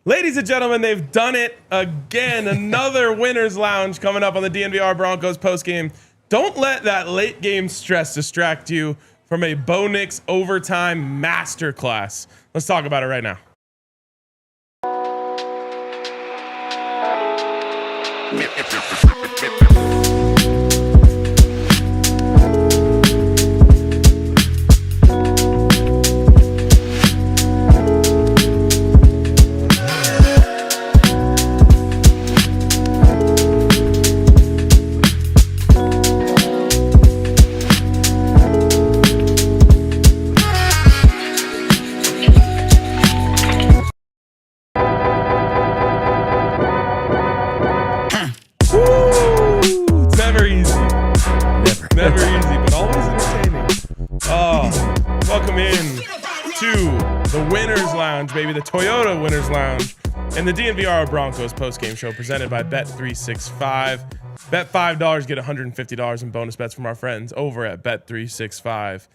Ladies and gentlemen, they've done it again. Another winner's lounge coming up on the DNVR Broncos postgame. Don't let that late game stress distract you from a Bo Nix overtime masterclass. Let's talk about it right now. Never easy, but always entertaining. Oh, welcome in to the Winners Lounge, baby, the Toyota Winners Lounge, and the DNVR Broncos postgame show presented by Bet365. Bet $5, get $150 in bonus bets from our friends over at Bet365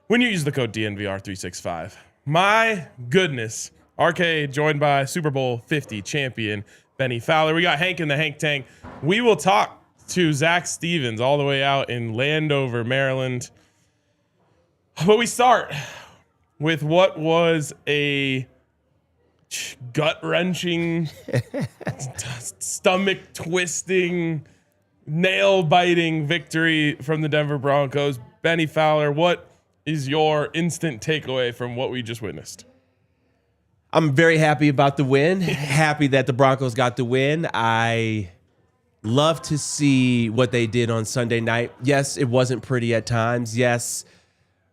when you use the code DNVR365. My goodness, RK joined by Super Bowl 50 champion Bennie Fowler. We got Hank in the Hank Tank. We will talk to Zach Stevens all the way out in Landover, Maryland. But we start with what was a gut-wrenching, stomach-twisting, nail-biting victory from the Denver Broncos. Bennie Fowler, what is your instant takeaway from what we just witnessed? I'm very happy about the win. Happy that the Broncos got the win. I love to see what they did on Sunday night. Yes, it wasn't pretty at times. Yes,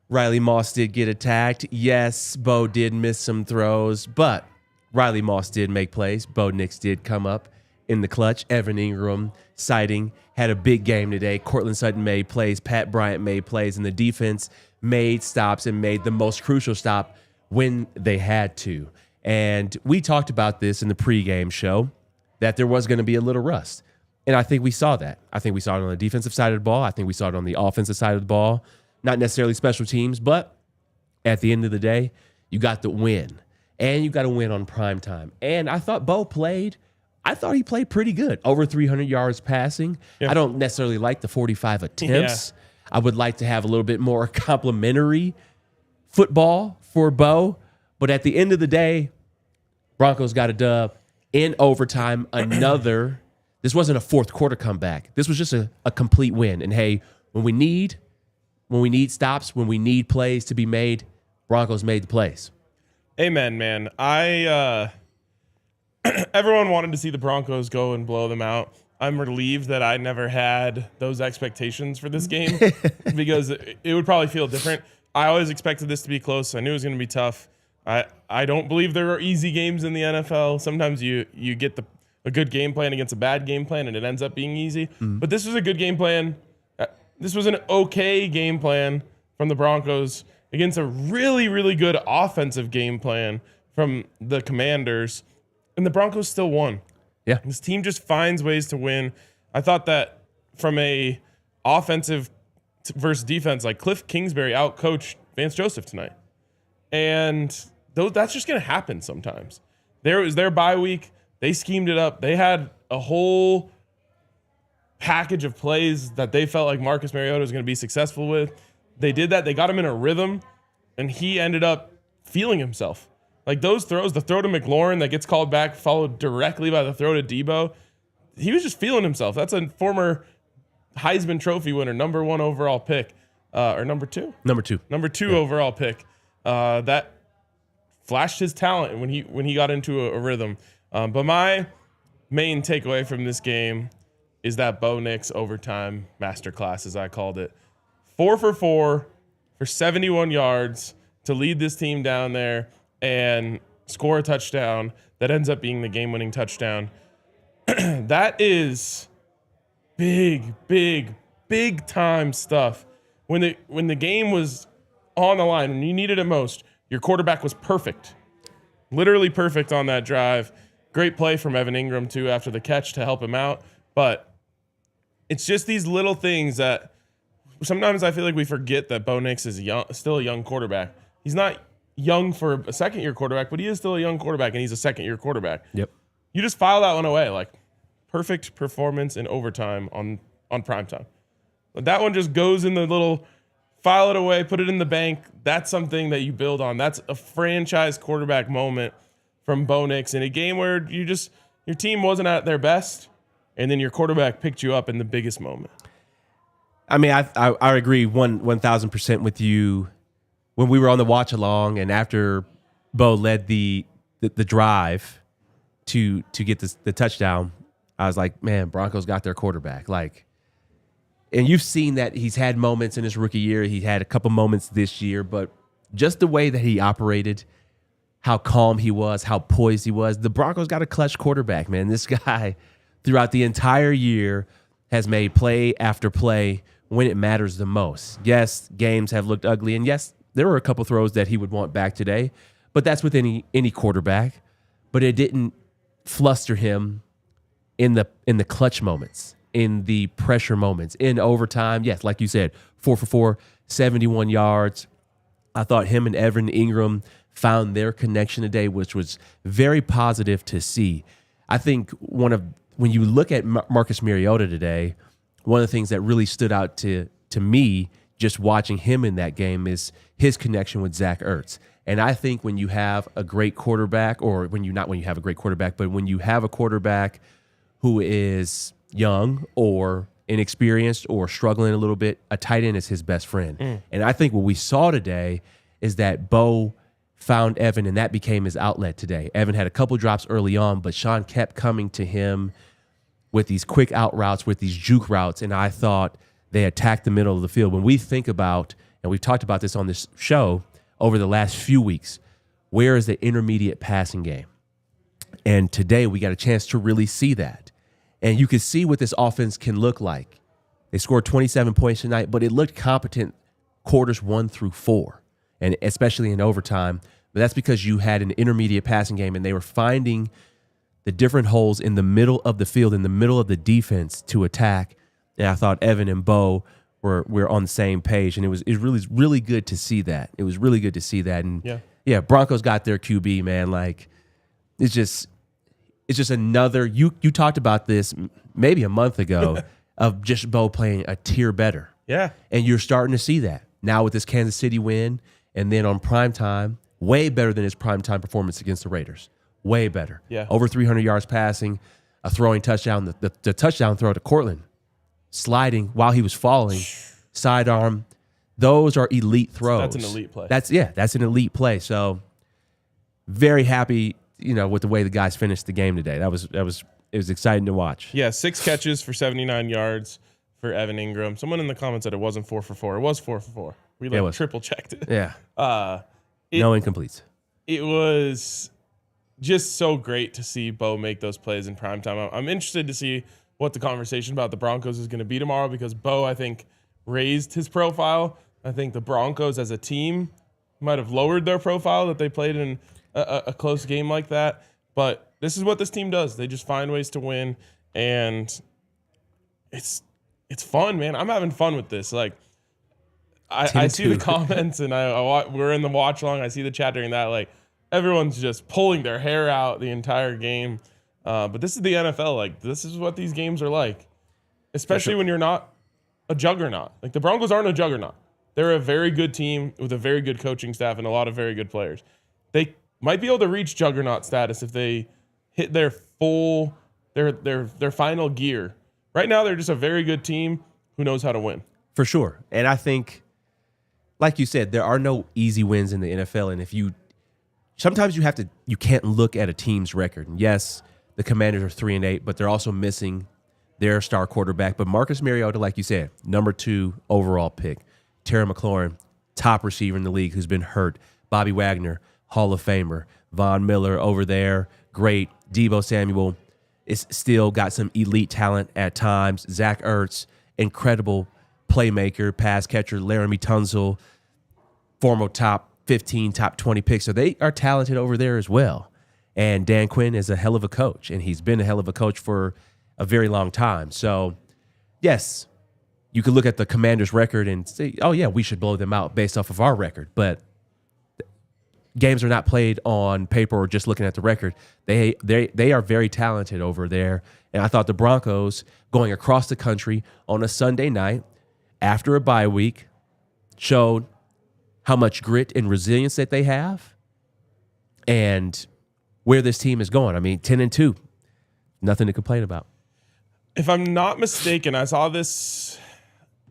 Riley Moss did get attacked. Yes, Bo did miss some throws, but Riley Moss did make plays. Bo Nix did come up in the clutch. Evan Ingram sighting had a big game today. Cortland Sutton made plays. Pat Bryant made plays, and the defense made stops and made the most crucial stop when they had to. And we talked about this in the pregame show, that there was going to be a little rust. And I think we saw that. I think we saw it on the defensive side of the ball. I think we saw it on the offensive side of the ball. Not necessarily special teams, but at the end of the day, you got the win. And you got to win on prime time. And I thought Bo played. I thought he played pretty good. Over 300 yards passing. Yeah. I don't necessarily like the 45 attempts. Yeah. I would like to have a little bit more complimentary football for Bo. But at the end of the day, Broncos got a dub in overtime. This wasn't a fourth quarter comeback. This was just a complete win. And hey, when we need stops, when we need plays to be made, Broncos made the plays. Amen, man. Everyone wanted to see the Broncos go and blow them out. I'm relieved that I never had those expectations for this game because it would probably feel different. I always expected this to be close. I knew it was going to be tough. I don't believe there are easy games in the NFL. Sometimes you get a good game plan against a bad game plan, and it ends up being easy. But this was a good game plan. This was an okay game plan from the Broncos against a really, really good offensive game plan from the Commanders, and the Broncos still won. Yeah, this team just finds ways to win. I thought that from a offensive versus defense, like Cliff Kingsbury outcoached Vance Joseph tonight, and that's just going to happen sometimes. There was their bye week. They schemed it up. They had a whole package of plays that they felt like Marcus Mariota was going to be successful with. They did that. They got him in a rhythm, and he ended up feeling himself. Like those throws, the throw to McLaughlin that gets called back, followed directly by the throw to Debo. He was just feeling himself. That's a former Heisman Trophy winner, number 1 overall pick, or number 2? Number 2. Number 2 overall pick. That flashed his talent when he got into a rhythm. But my main takeaway from this game is that Bo Nix overtime masterclass, as I called it. 4 for 4 for 71 yards to lead this team down there and score a touchdown that ends up being the game-winning touchdown. That is big, big, big time stuff. When the game was on the line, when you needed it most, your quarterback was perfect. Literally perfect on that drive. Great play from Evan Ingram, too, after the catch to help him out. But it's just these little things that sometimes I feel like we forget that Bo Nix is still a young quarterback. He's not young for a second-year quarterback, but he is still a young quarterback, and he's a second-year quarterback. Yep. You just file that one away. Like, perfect performance in overtime on primetime. But that one just goes in the little file it away, put it in the bank. That's something that you build on. That's a franchise quarterback moment from Bo Nix in a game where your team wasn't at their best, and then your quarterback picked you up in the biggest moment. I mean, I agree 1,000% with you. When we were on the watch along, and after Bo led the drive to get the touchdown, I was like, man, Broncos got their quarterback. Like, and you've seen that he's had moments in his rookie year. He had a couple moments this year, but just the way that he operated, how calm he was, how poised he was. The Broncos got a clutch quarterback, man. This guy, throughout the entire year, has made play after play when it matters the most. Yes, games have looked ugly, and yes, there were a couple throws that he would want back today, but that's with any quarterback. But it didn't fluster him in the clutch moments, in the pressure moments, in overtime. Yes, like you said, 4 for 4, 71 yards. I thought him and Evan Ingram found their connection today, which was very positive to see. I think when you look at Marcus Mariota today, one of the things that really stood out to me just watching him in that game is his connection with Zach Ertz. And I think when you have a great quarterback, or when you have a great quarterback, but when you have a quarterback who is young or inexperienced or struggling a little bit, a tight end is his best friend. And I think what we saw today is that Bo found Evan, and that became his outlet today. Evan had a couple drops early on, but Sean kept coming to him with these quick out routes, with these juke routes, and I thought they attacked the middle of the field. When we think about, and we've talked about this on this show over the last few weeks, where is the intermediate passing game? And today we got a chance to really see that. And you could see what this offense can look like. They scored 27 points tonight, but it looked competent quarters 1 through 4, and especially in overtime. But that's because you had an intermediate passing game, and they were finding the different holes in the middle of the field, in the middle of the defense to attack. And I thought Evan and Bo were on the same page, and it was really good to see that. It was really good to see that. And yeah, Broncos got their QB, man. Like, it's just another. You talked about this maybe a month ago of just Bo playing a tier better. Yeah, and you're starting to see that now with this Kansas City win, and then on primetime, way better than his primetime performance against the Raiders. Way better. Yeah, over 300 yards passing, a throwing touchdown. The touchdown throw to Cortland, sliding while he was falling, sidearm. Those are elite throws. That's an elite play. That's an elite play. So very happy, with the way the guys finished the game today. It was exciting to watch. Yeah, 6 catches for 79 yards for Evan Ingram. Someone in the comments said it wasn't 4 for 4. It was 4 for 4. We triple checked it. Yeah. No incompletes. It was just so great to see Bo make those plays in primetime. I'm interested to see what the conversation about the Broncos is going to be tomorrow, because Bo, I think, raised his profile. I think the Broncos as a team might have lowered their profile that they played in a close game like that. But this is what this team does. They just find ways to win, and it's fun, man. I'm having fun with this. Like, I see the comments, and we're in the watch along. I see the chat during that. Like, everyone's just pulling their hair out the entire game. But this is the NFL. Like, this is what these games are like, especially when you're not a juggernaut. Like, the Broncos aren't a juggernaut. They're a very good team with a very good coaching staff and a lot of very good players. They might be able to reach juggernaut status if they hit their full, their final gear. Right now, they're just a very good team who knows how to win. For sure. And I think, like you said, there are no easy wins in the NFL. And sometimes you can't look at a team's record. And yes, the Commanders are 3-8, but they're also missing their star quarterback. But Marcus Mariota, like you said, number 2 overall pick. Terry McLaurin, top receiver in the league, who's been hurt. Bobby Wagner, Hall of Famer. Von Miller over there, great. Deebo Samuel is still got some elite talent at times. Zach Ertz, incredible playmaker, pass catcher. Laramie Tunsil, former top 15, top 20 picks. So they are talented over there as well. And Dan Quinn is a hell of a coach, and he's been a hell of a coach for a very long time. So, yes, you could look at the Commanders' record and say, oh, yeah, we should blow them out based off of our record. But games are not played on paper or just looking at the record. They are very talented over there. And I thought the Broncos going across the country on a Sunday night after a bye week showed how much grit and resilience that they have and where this team is going. I mean, 10-2, nothing to complain about. If I'm not mistaken, I saw this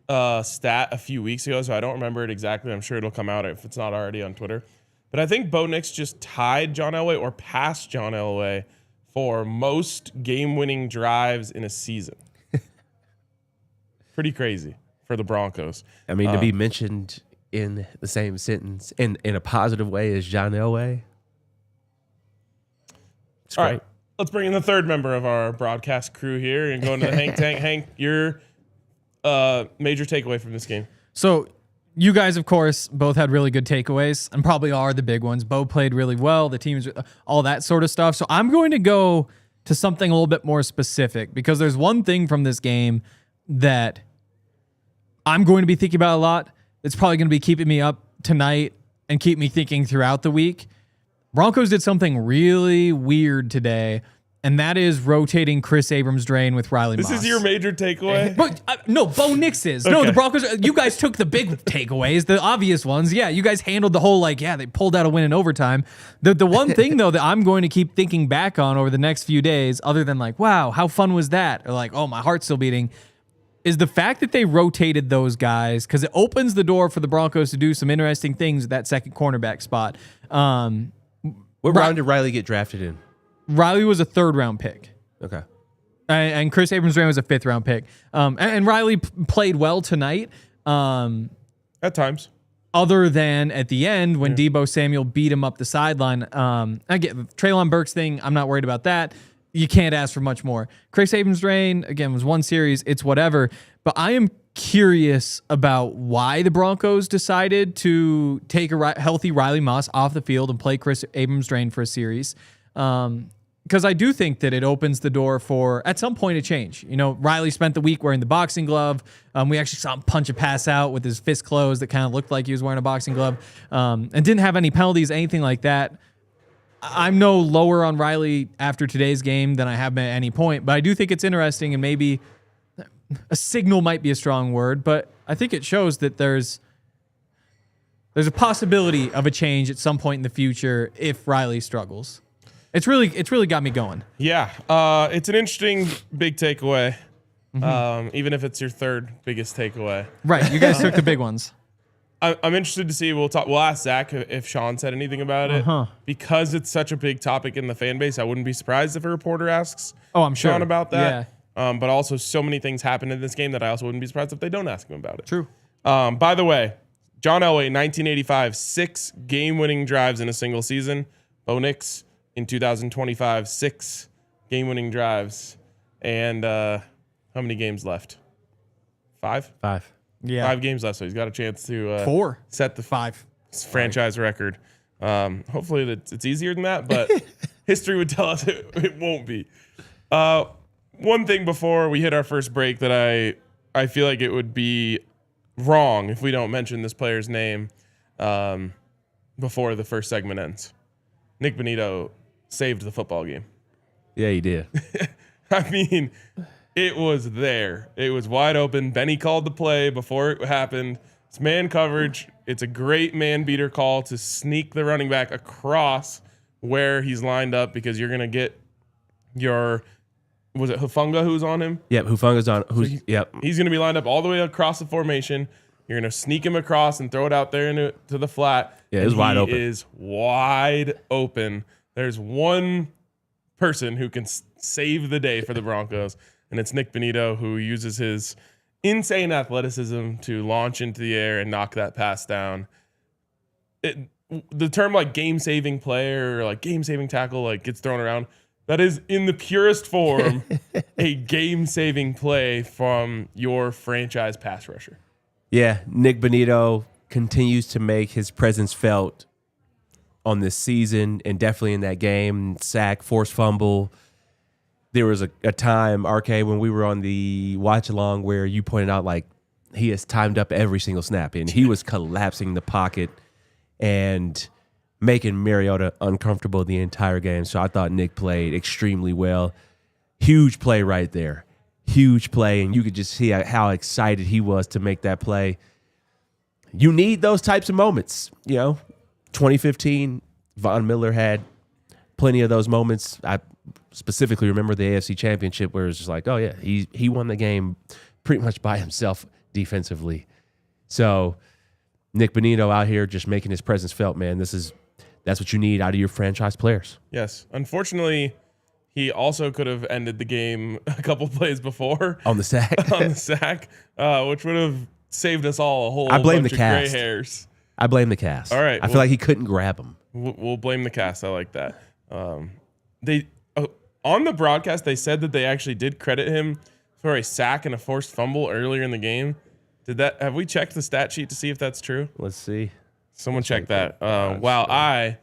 stat a few weeks ago, so I don't remember it exactly. I'm sure it'll come out if it's not already on Twitter. But I think Bo Nix just tied John Elway or passed John Elway for most game-winning drives in a season. Pretty crazy for the Broncos. I mean, to be mentioned in the same sentence in a positive way as John Elway. It's All great. right, let's bring in the third member of our broadcast crew here and go into the Hank Tank. Hank, your major takeaway from this game. So you guys, of course, both had really good takeaways and probably are the big ones. Bo played really well. The teams, all that sort of stuff. So I'm going to go to something a little bit more specific because there's one thing from this game that I'm going to be thinking about a lot. It's probably going to be keeping me up tonight and keep me thinking throughout the week. Broncos did something really weird today, and that is rotating Chris Abrams-Drain with Riley Moss. This is your major takeaway? But no, Bo Nix is. Okay. No, the Broncos, you guys took the big takeaways, the obvious ones. Yeah, you guys handled the whole, they pulled out a win in overtime. The one thing, though, that I'm going to keep thinking back on over the next few days, other than wow, how fun was that? Or oh, my heart's still beating, is the fact that they rotated those guys, because it opens the door for the Broncos to do some interesting things at that second cornerback spot. What round did Riley get drafted in? Riley was a third-round pick. Okay. And Chris Abrams-Drain was a fifth-round pick. And Riley played well tonight. At times. Other than at the end when Deebo Samuel beat him up the sideline. I get Treylon Burks thing. I'm not worried about that. You can't ask for much more. Chris Abrams-Drain, again, was one series. It's whatever. But I am curious about why the Broncos decided to take a healthy Riley Moss off the field and play Chris Abrams-Drain for a series. Because I do think that it opens the door for, at some point, a change. Riley spent the week wearing the boxing glove. We actually saw him punch a pass out with his fist closed that kind of looked like he was wearing a boxing glove, and didn't have any penalties, anything like that. I'm no lower on Riley after today's game than I have been at any point, but I do think it's interesting, and maybe a signal might be a strong word, but I think it shows that there's a possibility of a change at some point in the future if Riley struggles. It's really got me going. Yeah, it's an interesting big takeaway, even if it's your third biggest takeaway. Right, you guys took the big ones. I'm interested to see. We'll ask Zach if Sean said anything about it because it's such a big topic in the fan base. I wouldn't be surprised if a reporter asks. Oh, I'm sure Sean about that. Yeah. But also, so many things happened in this game that I also wouldn't be surprised if they don't ask him about it. True. By the way, John Elway, 1985, 6 game-winning drives in a single season. Bo Nix in 2025, 6 game-winning drives. And how many games left? 5? 5. Yeah. 5 games left, so he's got a chance to 4. set the 5 franchise record. Hopefully it's easier than that, but history would tell us it won't be. One thing before we hit our first break that I feel like it would be wrong if we don't mention this player's name before the first segment ends. Nik Bonitto saved the football game. Yeah, he did. I mean, it was there. It was wide open. Bennie called the play before it happened. It's man coverage. It's a great man beater call to sneak the running back across where he's lined up because you're going to get your... Was it Hufanga who's on him? Yep, Hufanga's on. Yep. He's going to be lined up all the way across the formation. You're going to sneak him across and throw it out there to the flat. Yeah, it's wide open. He is wide open. There's one person who can save the day for the Broncos, and it's Nik Bonitto, who uses his insane athleticism to launch into the air and knock that pass down. The term game-saving play or game-saving tackle gets thrown around. That is, in the purest form, a game-saving play from your franchise pass rusher. Yeah, Nik Bonitto continues to make his presence felt on this season and definitely in that game. Sack, forced fumble. There was a time, RK, when we were on the watch-along where you pointed out, he has timed up every single snap, and he was collapsing the pocket. And making Mariota uncomfortable the entire game. So I thought Nik played extremely well. Huge play right there. Huge play, and you could just see how excited he was to make that play. You need those types of moments. 2015, Von Miller had plenty of those moments. I specifically remember the AFC Championship where it was just like, oh, yeah, he won the game pretty much by himself defensively. So Nik Bonitto out here just making his presence felt, man. That's what you need out of your franchise players. Yes. Unfortunately, he also could have ended the game a couple plays before. On the sack. Which would have saved us all a whole bunch of gray hairs. I blame the cast. All right. I feel like he couldn't grab him. We'll blame the cast. I like that. They on the broadcast, they said that they actually did credit him for a sack and a forced fumble earlier in the game. Have we checked the stat sheet to see if that's true? Let's see. Someone check that. While I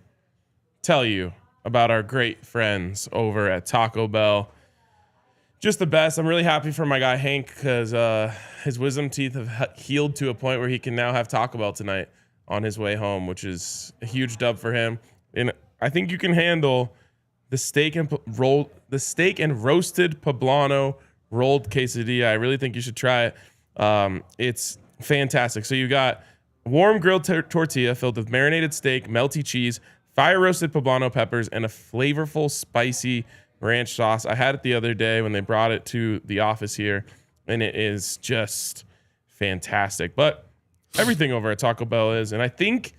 tell you about our great friends over at Taco Bell. Just the best. I'm really happy for my guy Hank because his wisdom teeth have healed to a point where he can now have Taco Bell tonight on his way home, which is a huge dub for him. And I think you can handle the steak and roasted poblano rolled quesadilla. I really think you should try it. It's fantastic. So you got warm grilled tortilla filled with marinated steak, melty cheese, fire roasted poblano peppers, and a flavorful spicy ranch sauce. I had it the other day when they brought it to the office here, and it is just fantastic. But everything over at Taco Bell is, and I think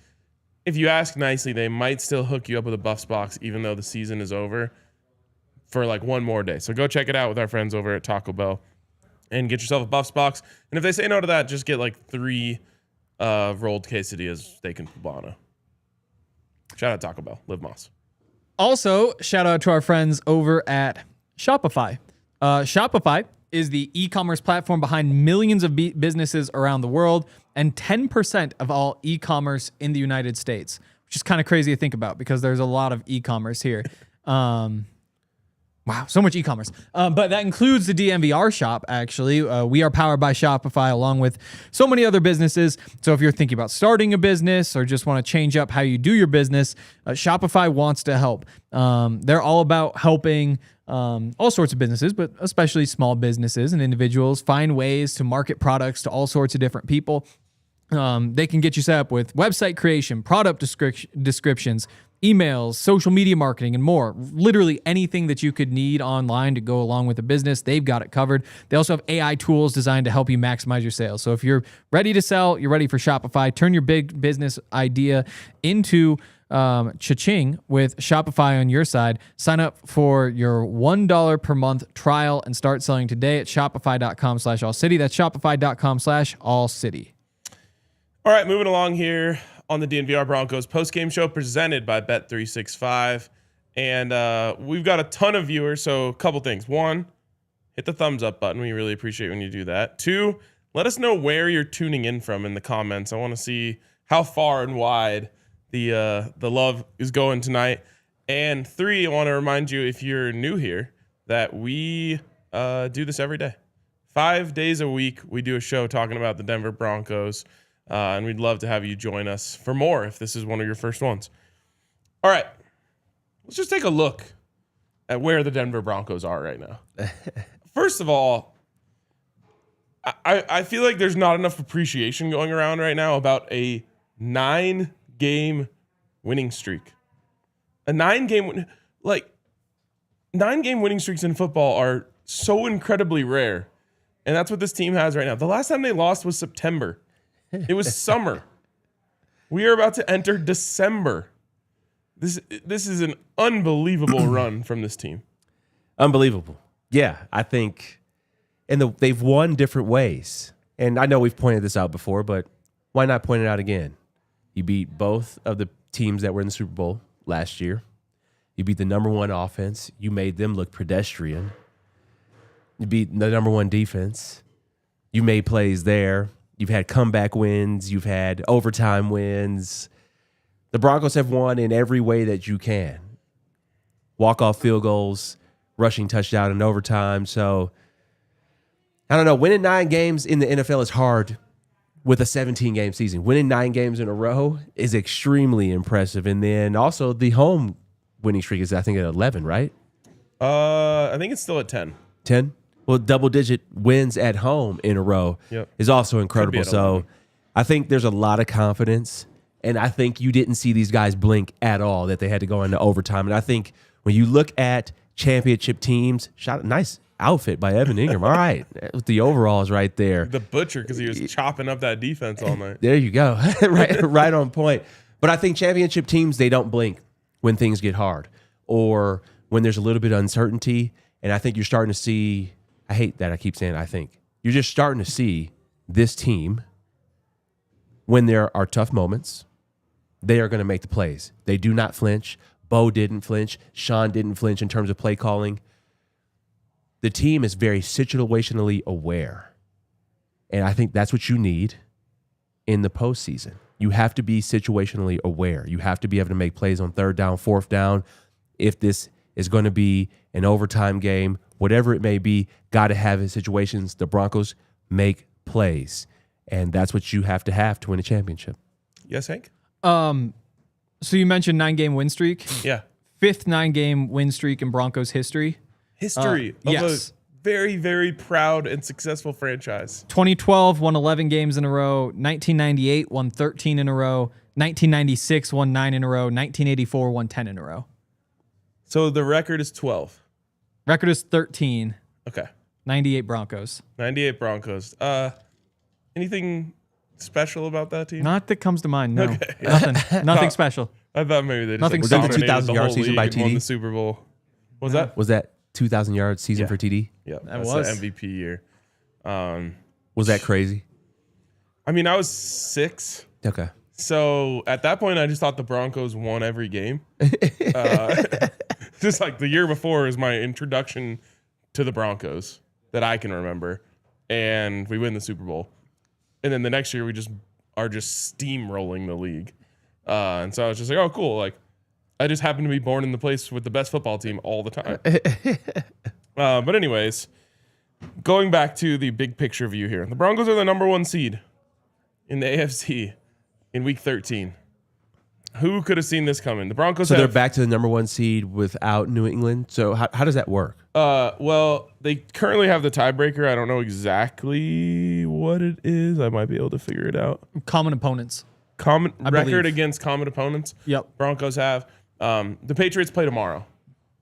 if you ask nicely, they might still hook you up with a Buffs box even though the season is over for like one more day. So go check it out with our friends over at Taco Bell and get yourself a Buffs box. And if they say no to that, just get like 3 rolled quesadillas, steak and poblano. Shout out Taco Bell. Live Moss. Also, shout out to our friends over at Shopify. Shopify is the e-commerce platform behind millions of businesses around the world and 10% of all e-commerce in the United States, which is kind of crazy to think about because there's a lot of e-commerce here. Wow, so much e-commerce. But that includes the DNVR shop, actually. We are powered by Shopify along with so many other businesses. So if you're thinking about starting a business or just want to change up how you do your business, Shopify wants to help. They're all about helping all sorts of businesses, but especially small businesses and individuals find ways to market products to all sorts of different people. They can get you set up with website creation, product descriptions, emails, social media marketing, and more. Literally anything that you could need online to go along with a business, they've got it covered. They also have AI tools designed to help you maximize your sales. So if you're ready to sell, you're ready for Shopify, turn your big business idea into cha-ching with Shopify on your side. Sign up for your $1 per month trial and start selling today at shopify.com/allcity. That's shopify.com/allcity. All right, moving along here on the DNVR Broncos postgame show presented by Bet365. And we've got a ton of viewers, so a couple things. 1, hit the thumbs up button. We really appreciate when you do that. 2, let us know where you're tuning in from in the comments. I want to see how far and wide the love is going tonight. And 3, I want to remind you, if you're new here, that we do this every day. 5 days a week, we do a show talking about the Denver Broncos. And we'd love to have you join us for more if this is one of your first ones. All right. Let's just take a look at where the Denver Broncos are right now. First of all, I feel like there's not enough appreciation going around right now about a 9-game winning streak. A 9-game winning streaks in football are so incredibly rare. And that's what this team has right now. The last time they lost was September. It was summer. We are about to enter December. This is an unbelievable run from this team. Unbelievable. Yeah, I think, and they've won different ways. And I know we've pointed this out before, but why not point it out again? You beat both of the teams that were in the Super Bowl last year. You beat the number 1 offense. You made them look pedestrian. You beat the number 1 defense. You made plays there. You've had comeback wins. You've had overtime wins. The Broncos have won in every way that you can. Walk-off field goals, rushing touchdown in overtime. So, I don't know. Winning 9 games in the NFL is hard. with a 17-game season. Winning 9 games in a row is extremely impressive. And then also the home winning streak is, I think, at 11, right? I think it's still at 10. 10? Well, double-digit wins at home in a row is also incredible. So I think there's a lot of confidence, and I think you didn't see these guys blink at all that they had to go into overtime. And I think when you look at championship teams, nice outfit by Evan Ingram. All right. With the overalls right there. The butcher, because he was chopping up that defense all night. There you go. right on point. But I think championship teams, they don't blink when things get hard or when there's a little bit of uncertainty. And I think you're starting to see, I hate that I keep saying I think. You're just starting to see this team, when there are tough moments, they are going to make the plays. They do not flinch. Bo didn't flinch. Sean didn't flinch in terms of play calling. The team is very situationally aware. And I think that's what you need in the postseason. You have to be situationally aware. You have to be able to make plays on 3rd down, 4th down. If this is going to be an overtime game, whatever it may be, got to have in situations the Broncos make plays. And that's what you have to win a championship. Yes, Hank? So you mentioned 9-game win streak. Yeah. 5th 9-game win streak in Broncos history. History of a very, very proud and successful franchise. 2012 won 11 games in a row. 1998 won 13 in a row. 1996 won 9 in a row. 1984 won 10 in a row. So the record is 12. Record is 13. Okay. 98 Broncos. 98 Broncos. Anything special about that team? Not that comes to mind, no. Okay. Nothing special. I thought maybe they just Nothing Was that the dominated 2,000 yard whole season league by and won TD? the Super Bowl. Was that? Was that 2,000-yard season for TD? Yeah, That that's was. the MVP year. Was that crazy? I mean, I was 6. Okay. So at that point, I just thought the Broncos won every game. Just like the year before is my introduction to the Broncos that I can remember. And we win the Super Bowl. And then the next year, we just are just steamrolling the league. And so I was just like, oh, cool. Like, I just happen to be born in the place with the best football team all the time. But anyways, going back to the big picture view here. The Broncos are the number 1 seed in the AFC in week 13. Who could have seen this coming? The Broncos So they're back to the number 1 seed without New England. So how does that work? Well, they currently have the tiebreaker. I don't know exactly what it is. I might be able to figure it out. Common opponents. Common I record believe. against common opponents. Yep. Broncos have. The Patriots play tomorrow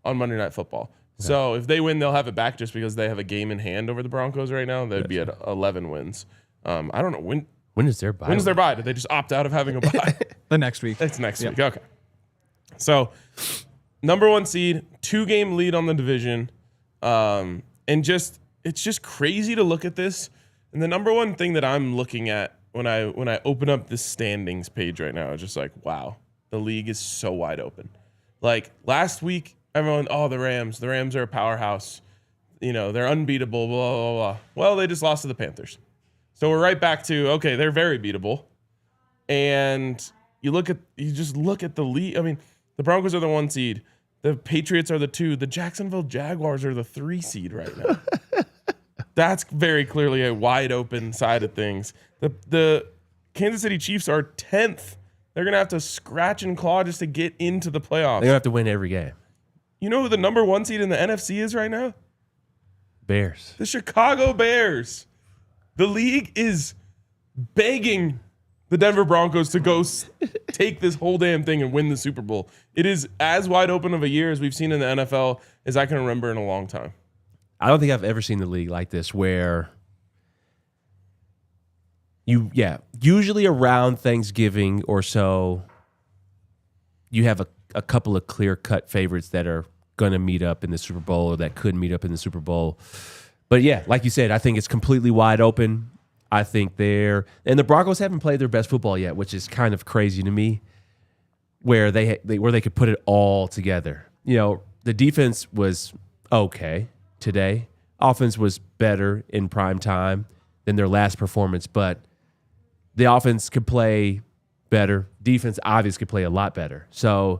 on Monday Night Football. Okay. So if they win, they'll have it back just because they have a game in hand over the Broncos right now. They'd be at 11 wins. I don't know When is their bye? When's their bye? Did they just opt out of having a bye? The next week. It's next week. Okay. So, number 1 seed, 2-game lead on the division. And it's just crazy to look at this. And the number one thing that I'm looking at when I open up this standings page right now is just like, wow, the league is so wide open. Like last week, everyone, the Rams are a powerhouse. You know, they're unbeatable, blah, blah, blah. Well, they just lost to the Panthers. So we're right back to, okay, they're very beatable. And you just look at the league. I mean, the Broncos are the 1 seed. The Patriots are the 2. The Jacksonville Jaguars are the 3 seed right now. That's very clearly a wide open side of things. The Kansas City Chiefs are 10th. They're going to have to scratch and claw just to get into the playoffs. They're going to have to win every game. You know who the number 1 seed in the NFC is right now? Bears. The Chicago Bears. The league is begging the Denver Broncos to go take this whole damn thing and win the Super Bowl. It is as wide open of a year as we've seen in the NFL as I can remember in a long time. I don't think I've ever seen the league like this where usually around Thanksgiving or so, you have a couple of clear-cut favorites that are going to meet up in the Super Bowl or that could meet up in the Super Bowl. But yeah, like you said, I think it's completely wide open. I think and the Broncos haven't played their best football yet, which is kind of crazy to me, where they could put it all together. You know, the defense was okay today. Offense was better in prime time than their last performance, but the offense could play better. Defense obviously could play a lot better. So,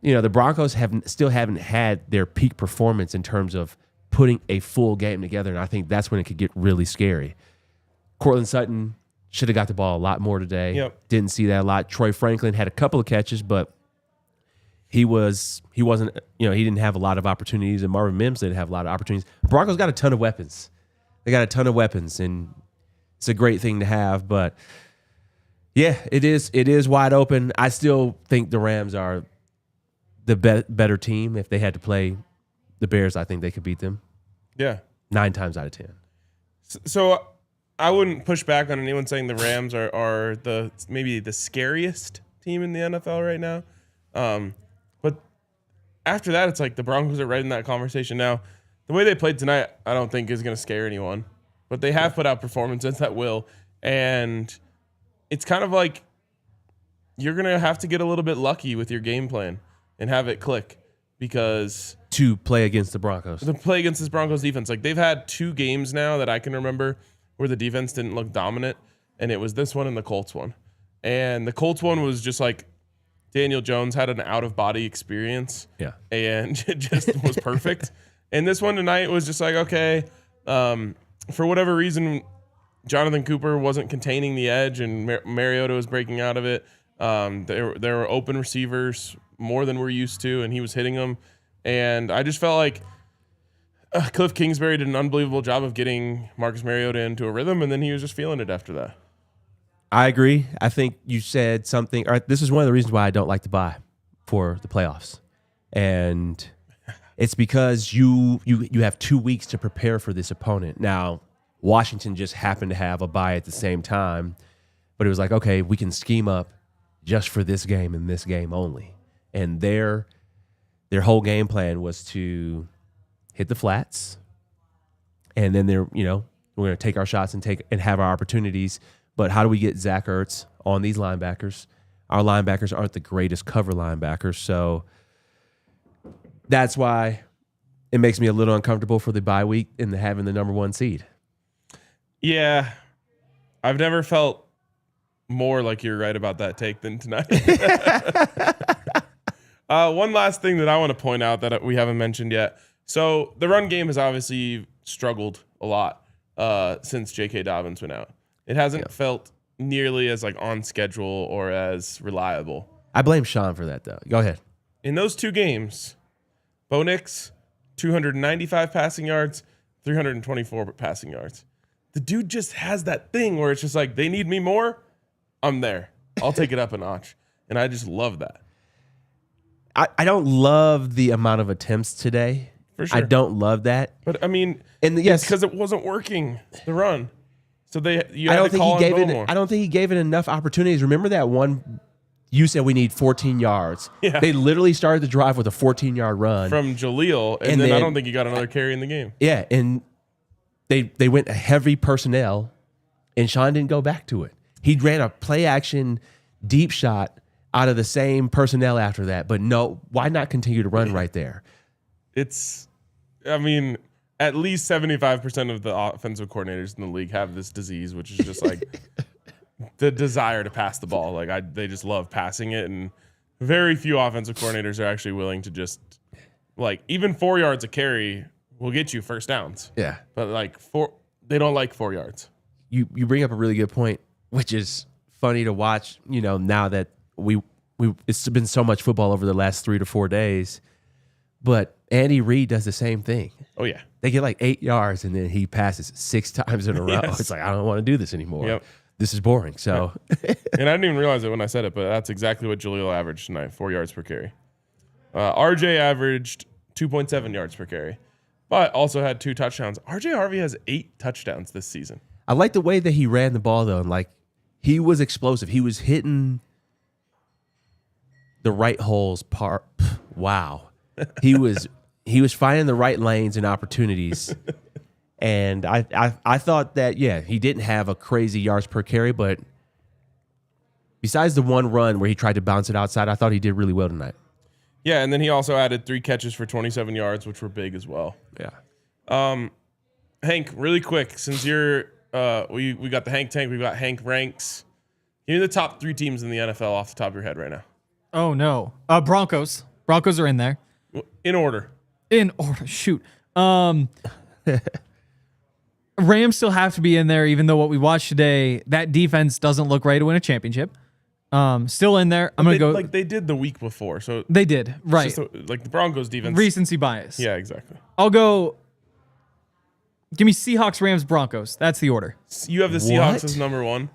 you know, the Broncos still haven't had their peak performance in terms of putting a full game together, and I think that's when it could get really scary. Cortland Sutton Should have got the ball a lot more today. Yep. Didn't see that a lot. Troy Franklin had a couple of catches, but he wasn't, he didn't have a lot of opportunities, and Marvin Mims didn't have a lot of opportunities. Broncos got a ton of weapons. They got a ton of weapons, and it's a great thing to have. But yeah, it is wide open. I still think the Rams are the better team. If they had to play the Bears, I think they could beat them. Yeah. 9 times out of 10. So I wouldn't push back on anyone saying the Rams are maybe the scariest team in the NFL right now. But after that, it's like the Broncos are right in that conversation. Now, the way they played tonight, I don't think is going to scare anyone. But they have put out performances that will. And it's kind of like you're going to have to get a little bit lucky with your game plan and have it click. Because to play against the Broncos. To play against this Broncos defense. Like, they've had 2 games now that I can remember where the defense didn't look dominant, and it was this one and the Colts one. And the Colts one was just like Daniel Jones had an out-of-body experience. Yeah. And it just was perfect. And this one tonight was just like, okay, for whatever reason, Jonathan Cooper wasn't containing the edge, and Mariota was breaking out of it. There were open receivers more than we're used to, and he was hitting them. And I just felt like Cliff Kingsbury did an unbelievable job of getting Marcus Mariota into a rhythm, and then he was just feeling it after that. I agree. I think you said something. All right, this is one of the reasons why I don't like to buy for the playoffs. And it's because you have 2 weeks to prepare for this opponent. Now, Washington just happened to have a bye at the same time, but it was like, okay, we can scheme up just for this game and this game only. And their whole game plan was to hit the flats, and then we're going to take our shots and have our opportunities. But how do we get Zach Ertz on these linebackers? Our linebackers aren't the greatest cover linebackers, so that's why it makes me a little uncomfortable for the bye week and having the number 1 seed. Yeah, I've never felt more like you're right about that take than tonight. One last thing that I want to point out that we haven't mentioned yet. So the run game has obviously struggled a lot since J.K. Dobbins went out. It hasn't felt nearly as like on schedule or as reliable. I blame Sean for that, though. Go ahead. In those 2 games, Bo Nix, 295 passing yards, 324 passing yards. The dude just has that thing where it's just like, they need me more, I'm there. I'll take it up a notch. And I just love that. I don't love the amount of attempts today. For sure. I don't love that. But I mean, yes, because it wasn't working, the run. So I don't think he gave it enough opportunities. Remember that one you said we need 14 yards. Yeah. They literally started the drive with a 14-yard run from Jaleel, and then I don't think he got another carry in the game. Yeah, and they went heavy personnel, and Sean didn't go back to it. He ran a play action deep shot out of the same personnel after that. But no, why not continue to run right there? At least 75% of the offensive coordinators in the league have this disease, which is just like the desire to pass the ball. Like they just love passing it, and very few offensive coordinators are actually willing to just even 4 yards a carry will get you first downs. Yeah, but they don't like 4 yards. You bring up a really good point, which is funny to watch. Now that it's been so much football over the last 3 to 4 days, but Andy Reid does the same thing. Oh yeah, they get 8 yards and then he passes 6 times in a row. Yes. It's like, I don't want to do this anymore. Yep. This is boring. So, and I didn't even realize it when I said it, but that's exactly what Jaleel averaged tonight: 4 yards per carry. RJ averaged 2.7 yards per carry, but also had 2 touchdowns. RJ Harvey has 8 touchdowns this season. I like the way that he ran the ball though, and he was explosive. He was hitting the right holes. Wow, he was finding the right lanes and opportunities. And I thought that, he didn't have a crazy yards per carry, but besides the one run where he tried to bounce it outside, I thought he did really well tonight. Yeah, and then he also added 3 catches for 27 yards, which were big as well. Yeah. Hank, really quick, since you're we got the Hank Tank, we got Hank Ranks. Give me the top 3 teams in the NFL off the top of your head right now. Oh no. Broncos. Broncos are in there. In order. In order. Shoot. Rams still have to be in there, even though what we watched today, that defense doesn't look ready to win a championship. Still in there. I'm going to go. Like they did the week before. So they did. Right. Like the Broncos defense. Recency bias. Yeah, exactly. I'll go. Give me Seahawks, Rams, Broncos. That's the order. You have the Seahawks as number 1.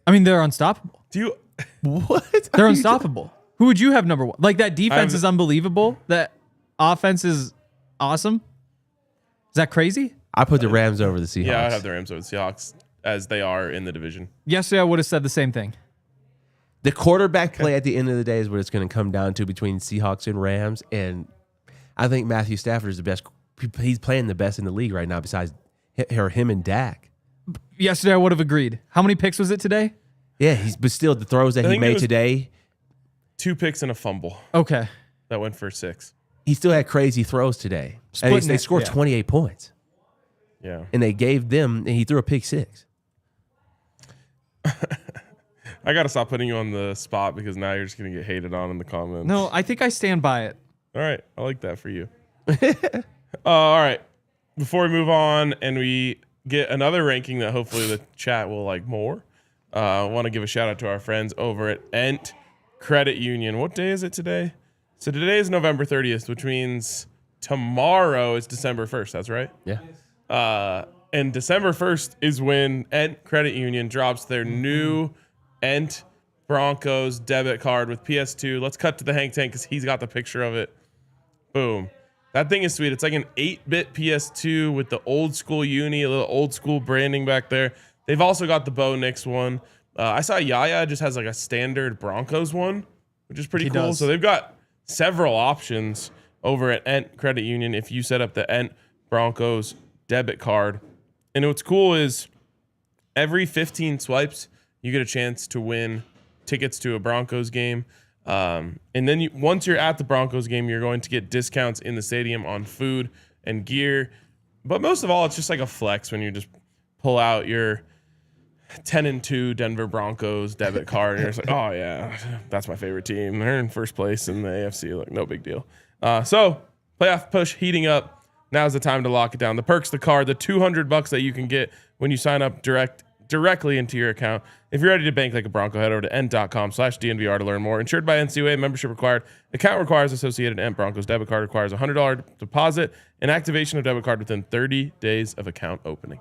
I mean, they're unstoppable. Do you? What? They're unstoppable. Who would you have number 1? Like, that defense is unbelievable. That offense is awesome. Is that crazy? I put the Rams over the Seahawks. Yeah, I have the Rams over the Seahawks as they are in the division. Yesterday, I would have said the same thing. The quarterback play at the end of the day is what it's going to come down to between Seahawks and Rams. And I think Matthew Stafford is the best. He's playing the best in the league right now besides him and Dak. Yesterday, I would have agreed. How many picks was it today? Yeah, but still the throws that he made today. 2 picks and a fumble. Okay. That went for 6. He still had crazy throws today. And they scored 28 points. Yeah. And they gave them, and he threw a pick 6. I got to stop putting you on the spot because now you're just going to get hated on in the comments. No, I think I stand by it. All right. I like that for you. All right. Before we move on and we get another ranking that hopefully the chat will like more, I want to give a shout out to our friends over at Ent Credit Union. What day is it today? So today is November 30th, which means tomorrow is December 1st. That's right? Yeah. And December 1st is when Ent Credit Union drops their new Ent Broncos debit card with PS2. Let's cut to the Hank Tank because he's got the picture of it. Boom. That thing is sweet. It's like an 8-bit PS2 with the old school uni, a little old school branding back there. They've also got the Bo Nix one. I saw Yaya just has like a standard Broncos one, which is pretty cool. So they've got several options over at Ent Credit Union if you set up the Ent Broncos debit card. And what's cool is every 15 swipes, you get a chance to win tickets to a Broncos game. And then once you're at the Broncos game, you're going to get discounts in the stadium on food and gear. But most of all, it's just like a flex when you just pull out your 10-2 Denver Broncos debit card and you're just like, oh yeah, that's my favorite team. They're in first place in the AFC. Like, no big deal. So playoff push heating up. Now's the time to lock it down. The perks, the card, the $200 that you can get when you sign up directly into your account. If you're ready to bank like a Bronco, head over to ent.com/DNVR to learn more. Insured by NCUA, membership required. Account requires associated Ent Broncos. Debit card requires a $100 deposit and activation of debit card within 30 days of account opening.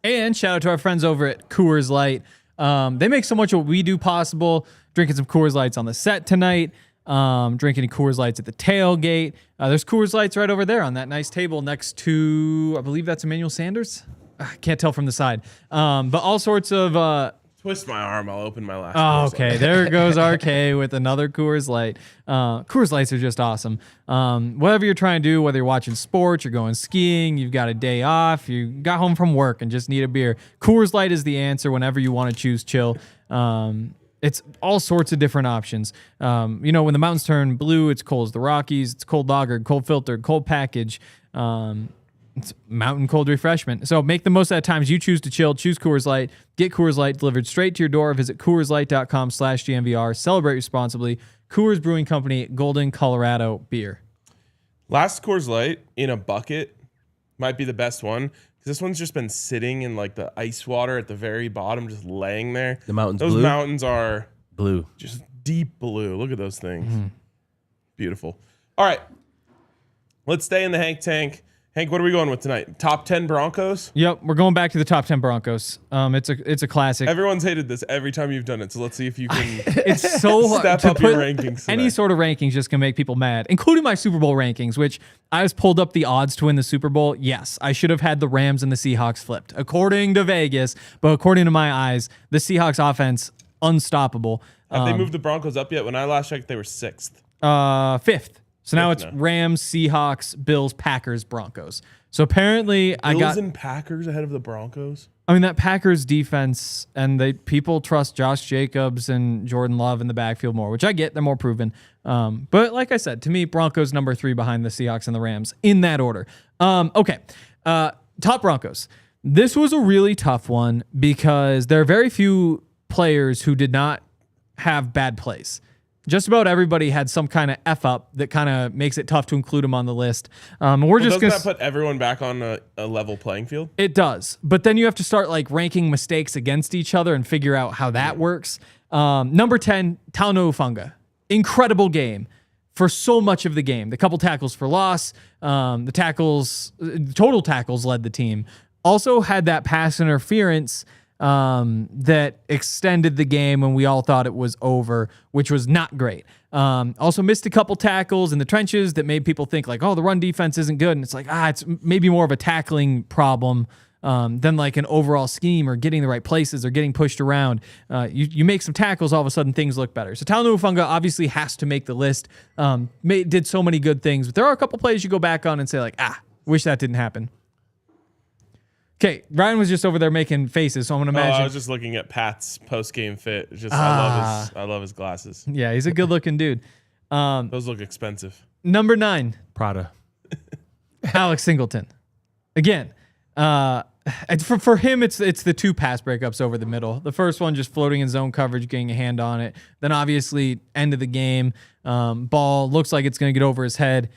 And shout out to our friends over at Coors Light. They make so much of what we do possible. Drinking some Coors Lights on the set tonight. Drinking Coors Lights at the tailgate. There's Coors Lights right over there on that nice table next to, I believe that's Emmanuel Sanders. I can't tell from the side. But all sorts of... Twist my arm. I'll open my last. Oh, okay. There goes RK with another Coors Light. Coors Lights are just awesome. Whatever you're trying to do, whether you're watching sports, you're going skiing, you've got a day off, you got home from work and just need a beer, Coors Light is the answer whenever you want to choose chill. It's all sorts of different options. When the mountains turn blue, it's cold as the Rockies. It's cold lagered, cold filtered, cold package. It's mountain cold refreshment. So make the most out of times you choose to chill. Choose Coors Light. Get Coors Light delivered straight to your door. Visit CoorsLight.com/DNVR. Celebrate responsibly. Coors Brewing Company, Golden, Colorado beer. Last Coors Light in a bucket might be the best one. This one's just been sitting in like the ice water at the very bottom, just laying there. The mountains Those blue? mountains are Blue. just deep blue. Look at those things. Beautiful. All right. Let's stay in the Hank Tank. Hank, what are we going with tonight? Top 10 Broncos? Yep, we're going back to the top 10 Broncos. It's a classic. Everyone's hated this every time you've done it, so let's see if you can It's so hard step to up your put rankings any tonight. sort of rankings just can make people mad, including my Super Bowl rankings, which I just pulled up the odds to win the Super Bowl. Yes, I should have had the Rams and the Seahawks flipped, according to Vegas, but according to my eyes, the Seahawks offense, unstoppable. Have they moved the Broncos up yet? When I last checked, they were 6th. Fifth. So now it's now. Rams, Seahawks, Bills, Packers, Broncos. So apparently Bills and Packers ahead of the Broncos? that Packers defense, and people trust Josh Jacobs and Jordan Love in the backfield more, which I get. They're more proven. But like I said, to me, Broncos number 3 behind the Seahawks and the Rams in that order. Okay. Top Broncos. This was a really tough one because there are very few players who did not have bad plays. Just about everybody had some kind of F up that kind of makes it tough to include them on the list. Doesn't that put everyone back on a level playing field? It does. But then you have to start like ranking mistakes against each other and figure out how that works. Number 10, Talanoa. Incredible game for so much of the game. The couple tackles for loss, total tackles led the team. Also had that pass interference that extended the game when we all thought it was over, which was not great. Also missed a couple tackles in the trenches that made people think like, oh, the run defense isn't good. And it's like, it's maybe more of a tackling problem than like an overall scheme or getting the right places or getting pushed around. You make some tackles, all of a sudden things look better. So Talanoa obviously has to make the list. Did so many good things, but there are a couple plays you go back on and say like, wish that didn't happen. Okay, Ryan was just over there making faces, so I'm gonna imagine. I was just looking at Pat's post-game fit. I love his glasses. Yeah, he's a good-looking dude. Those look expensive. Number 9, Prada. Alex Singleton. Again, for him, it's the 2 pass breakups over the middle. The first one just floating in zone coverage, getting a hand on it. Then obviously end of the game, ball looks like it's gonna get over his head.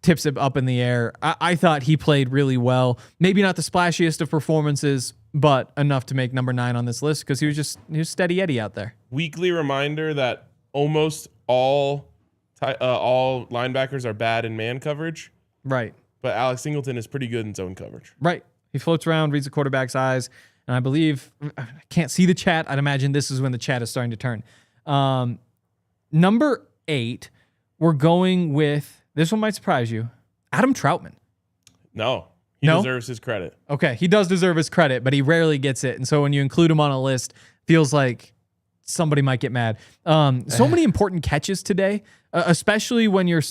Tips it up in the air. I thought he played really well. Maybe not the splashiest of performances, but enough to make number 9 on this list because he was steady Eddie out there. Weekly reminder that almost all linebackers are bad in man coverage. Right. But Alex Singleton is pretty good in zone coverage. Right. He floats around, reads the quarterback's eyes, and I believe, I can't see the chat. I'd imagine this is when the chat is starting to turn. Number 8, we're going with, this one might surprise you, Adam Troutman. No, he deserves his credit. Okay, he does deserve his credit, but he rarely gets it. And so when you include him on a list, feels like somebody might get mad. So many important catches today, especially when you're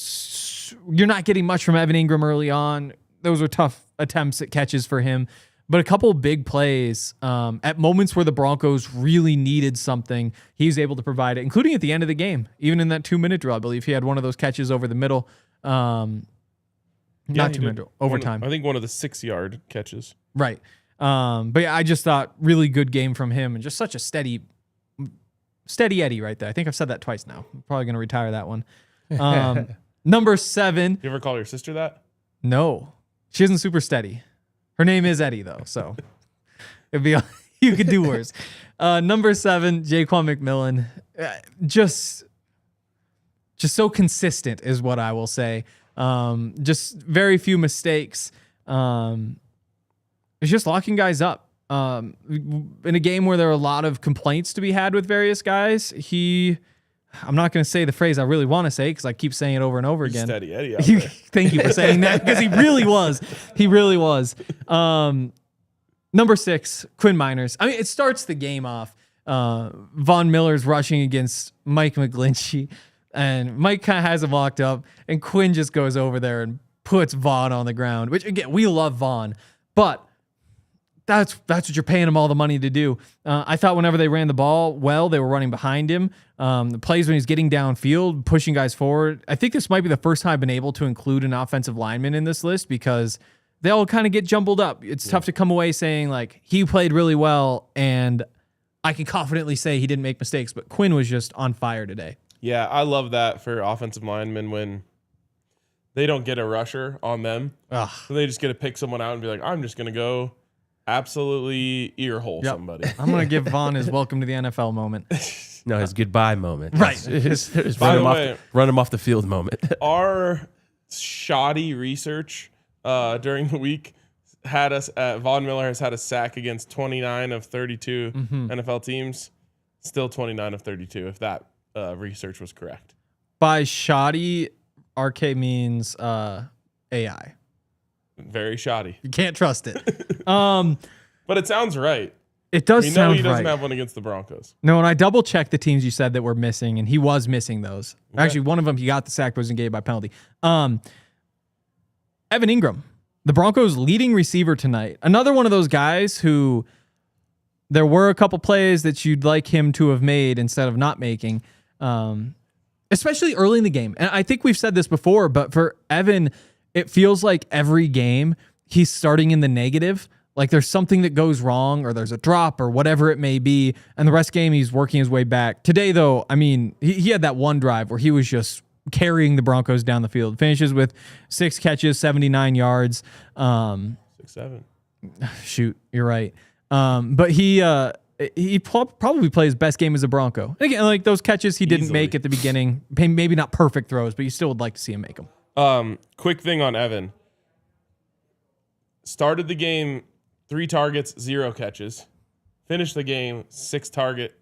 not getting much from Evan Ingram early on. Those were tough attempts at catches for him. But a couple of big plays at moments where the Broncos really needed something, he was able to provide it, including at the end of the game. Even in that 2-minute drill, I believe he had one of those catches over the middle. Not 2-minute drill, overtime. I think one of the 6-yard catches. Right. But yeah, I just thought really good game from him and just such a steady Eddie right there. I think I've said that twice now. I'm probably going to retire that one. Number 7. You ever call your sister that? No, she isn't super steady. Her name is Eddie, though, so it'd be you could do worse. Number 7, Jaquan McMillan, just so consistent is what I will say. Just very few mistakes. It's just locking guys up. In a game where there are a lot of complaints to be had with various guys, I'm not going to say the phrase I really want to say because I keep saying it over and over again. Steady Eddie out there. Thank you for saying that because he really was. He really was. Number 6, Quinn Miners. I mean, it starts the game off. Von Miller's rushing against Mike McGlinchey, and Mike kind of has him locked up, and Quinn just goes over there and puts Vaughn on the ground, which, again, we love Vaughn, but that's what you're paying him all the money to do. I thought whenever they ran the ball well, they were running behind him. The plays when he's getting downfield, pushing guys forward. I think this might be the first time I've been able to include an offensive lineman in this list because they all kind of get jumbled up. It's tough to come away saying like he played really well and I can confidently say he didn't make mistakes, but Quinn was just on fire today. Yeah, I love that for offensive linemen when they don't get a rusher on them. So they just get to pick someone out and be like, I'm just going to go absolutely earhole somebody. I'm going to give Vaughn his welcome to the NFL moment. No, his goodbye moment. Right. His By the way, run him off the field moment. Our shoddy research during the week had us at Von Miller has had a sack against 29 of 32 NFL teams. Still 29 of 32, if that research was correct. By shoddy, RK means AI. Very shoddy. You can't trust it. But it sounds right. It does We know sound he doesn't right. have one against the Broncos. No, and I double checked the teams you said that were missing, and he was missing those. Okay. Actually, one of them he got the sack, but was engaged by penalty. Evan Ingram, the Broncos' leading receiver tonight. Another one of those guys who there were a couple plays that you'd like him to have made instead of not making, especially early in the game. And I think we've said this before, but for Evan, it feels like every game he's starting in the negative. like there's something that goes wrong or there's a drop or whatever it may be. And the rest of the game, he's working his way back. Today, though, I mean, he had that one drive where he was just carrying the Broncos down the field. Finishes with 6 catches, 79 yards. 6-7. Shoot, you're right. But he probably played his best game as a Bronco. And again, like those catches he didn't make at the beginning, maybe not perfect throws, but you still would like to see him make them. Quick thing on Evan. Started the game 3 targets, 0 catches. Finished the game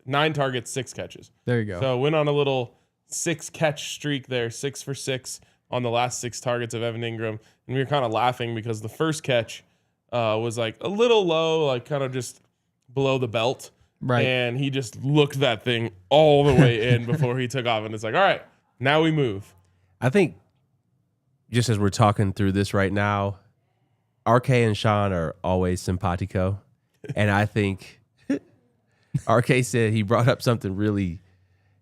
9 targets, 6 catches. There you go. So went on a little 6 catch streak there, 6 for 6 on the last 6 targets of Evan Ingram. And we were kind of laughing because the first catch was like a little low, like kind of just below the belt. Right. And he just looked that thing all the way in before he took off. And it's like, all right, now we move. I think just as we're talking through this right now, RK and Sean are always simpatico. And I think RK said he brought up something really,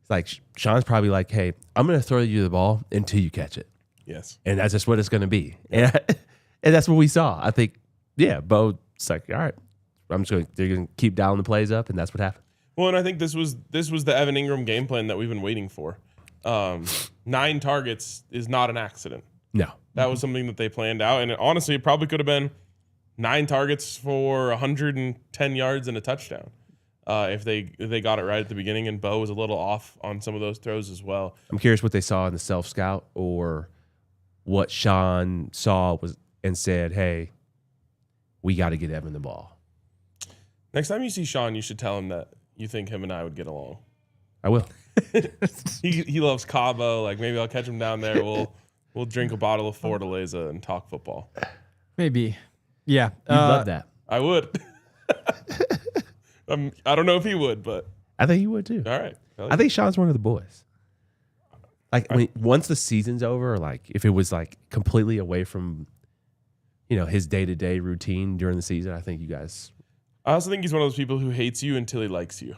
like Sean's probably like, hey, I'm going to throw you the ball until you catch it. Yes. And that's just what it's going to be. And that's what we saw. I think, yeah, Bo's like, all right, they're going to keep dialing the plays up, and that's what happened. Well, and I think this was the Evan Ingram game plan that we've been waiting for. 9 targets is not an accident. No. That was something that they planned out. And honestly, it probably could have been 9 targets for 110 yards and a touchdown if they got it right at the beginning. And Bo was a little off on some of those throws as well. I'm curious what they saw in the self-scout or what Sean saw and said, hey, we got to get Evan the ball. Next time you see Sean, you should tell him that you think him and I would get along. I will. He loves Cabo. Like maybe I'll catch him down there. We'll drink a bottle of Fortaleza and talk football. Maybe. Yeah. You'd love that. I would. I don't know if he would, but I think he would too. All right. I think Sean's one of the boys. Like once the season's over, like if it was like completely away from, his day-to-day routine during the season, I think you guys. I also think he's one of those people who hates you until he likes you.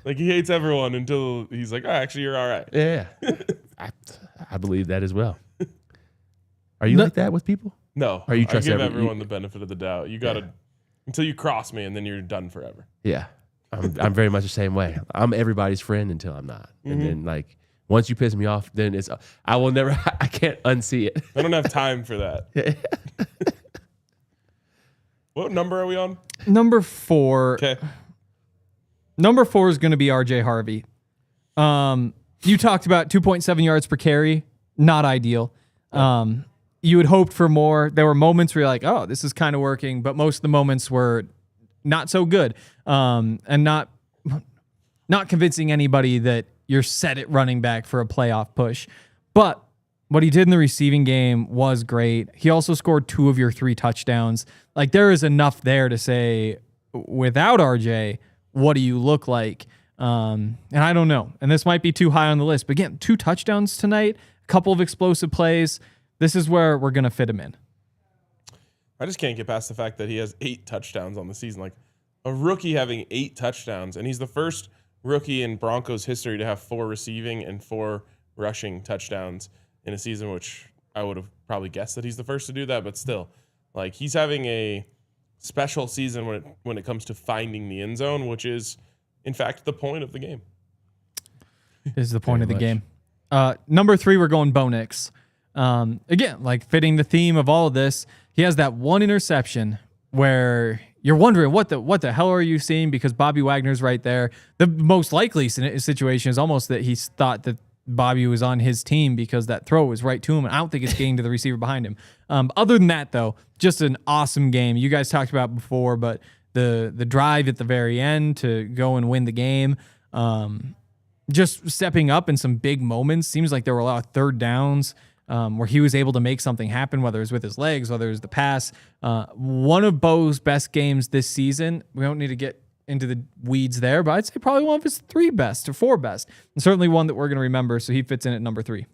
Like he hates everyone until he's like, oh, actually, you're all right. Yeah. I believe that as well. Are you like that with people? No. Or you trust I give everyone the benefit of the doubt. You got to, until you cross me, and then you're done forever. Yeah. I'm very much the same way. I'm everybody's friend until I'm not. And then like once you piss me off, then I can't unsee it. I don't have time for that. What number are we on? Number 4. Okay. Number 4 is going to be RJ Harvey. You talked about 2.7 yards per carry. Not ideal. You had hoped for more. There were moments where you're like, oh, this is kind of working, but most of the moments were not so good. And not convincing anybody that you're set at running back for a playoff push. But what he did in the receiving game was great. He also scored 2 of your 3 touchdowns. Like there is enough there to say, without RJ, what do you look like? And I don't know. And this might be too high on the list. But again, 2 touchdowns tonight, a couple of explosive plays. This is where we're going to fit him in. I just can't get past the fact that he has 8 touchdowns on the season. Like a rookie having 8 touchdowns, and he's the first rookie in Broncos history to have 4 receiving and 4 rushing touchdowns in a season, which I would have probably guessed that he's the first to do that. But still, like he's having a special season when it comes to finding the end zone, which is, in fact, the point of the game. Is the point of the game. Number 3, we're going Bo Nix. Again, like fitting the theme of all of this, he has that one interception where you're wondering what the hell are you seeing, because Bobby Wagner's right there. The most likely situation is almost that he thought that Bobby was on his team because that throw was right to him, and I don't think it's getting to the receiver behind him. Other than that, though, just an awesome game. You guys talked about before, but the drive at the very end to go and win the game, just stepping up in some big moments. Seems like there were a lot of third downs where he was able to make something happen, whether it was with his legs, whether it was the pass. One of Bo's best games this season. We don't need to get into the weeds there, but I'd say probably one of his 3 best or 4 best, and certainly one that we're going to remember. So he fits in at number 3.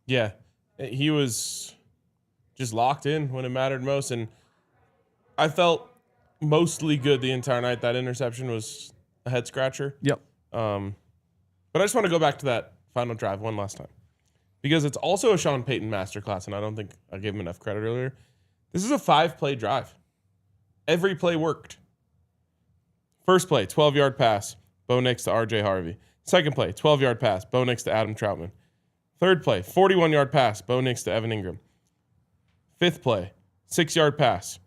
Yeah, he was just locked in when it mattered most, and I felt mostly good the entire night. That interception was a head scratcher. Yep. But I just want to go back to that final drive one last time, because it's also a Sean Payton masterclass, and I don't think I gave him enough credit earlier. This is a 5-play drive. Every play worked. First play, 12-yard pass, Bo Nix to RJ Harvey. Second play, 12-yard pass, Bo Nix to Adam Troutman. Third play, 41-yard pass, Bo Nix to Evan Ingram. Fifth play, 6-yard pass,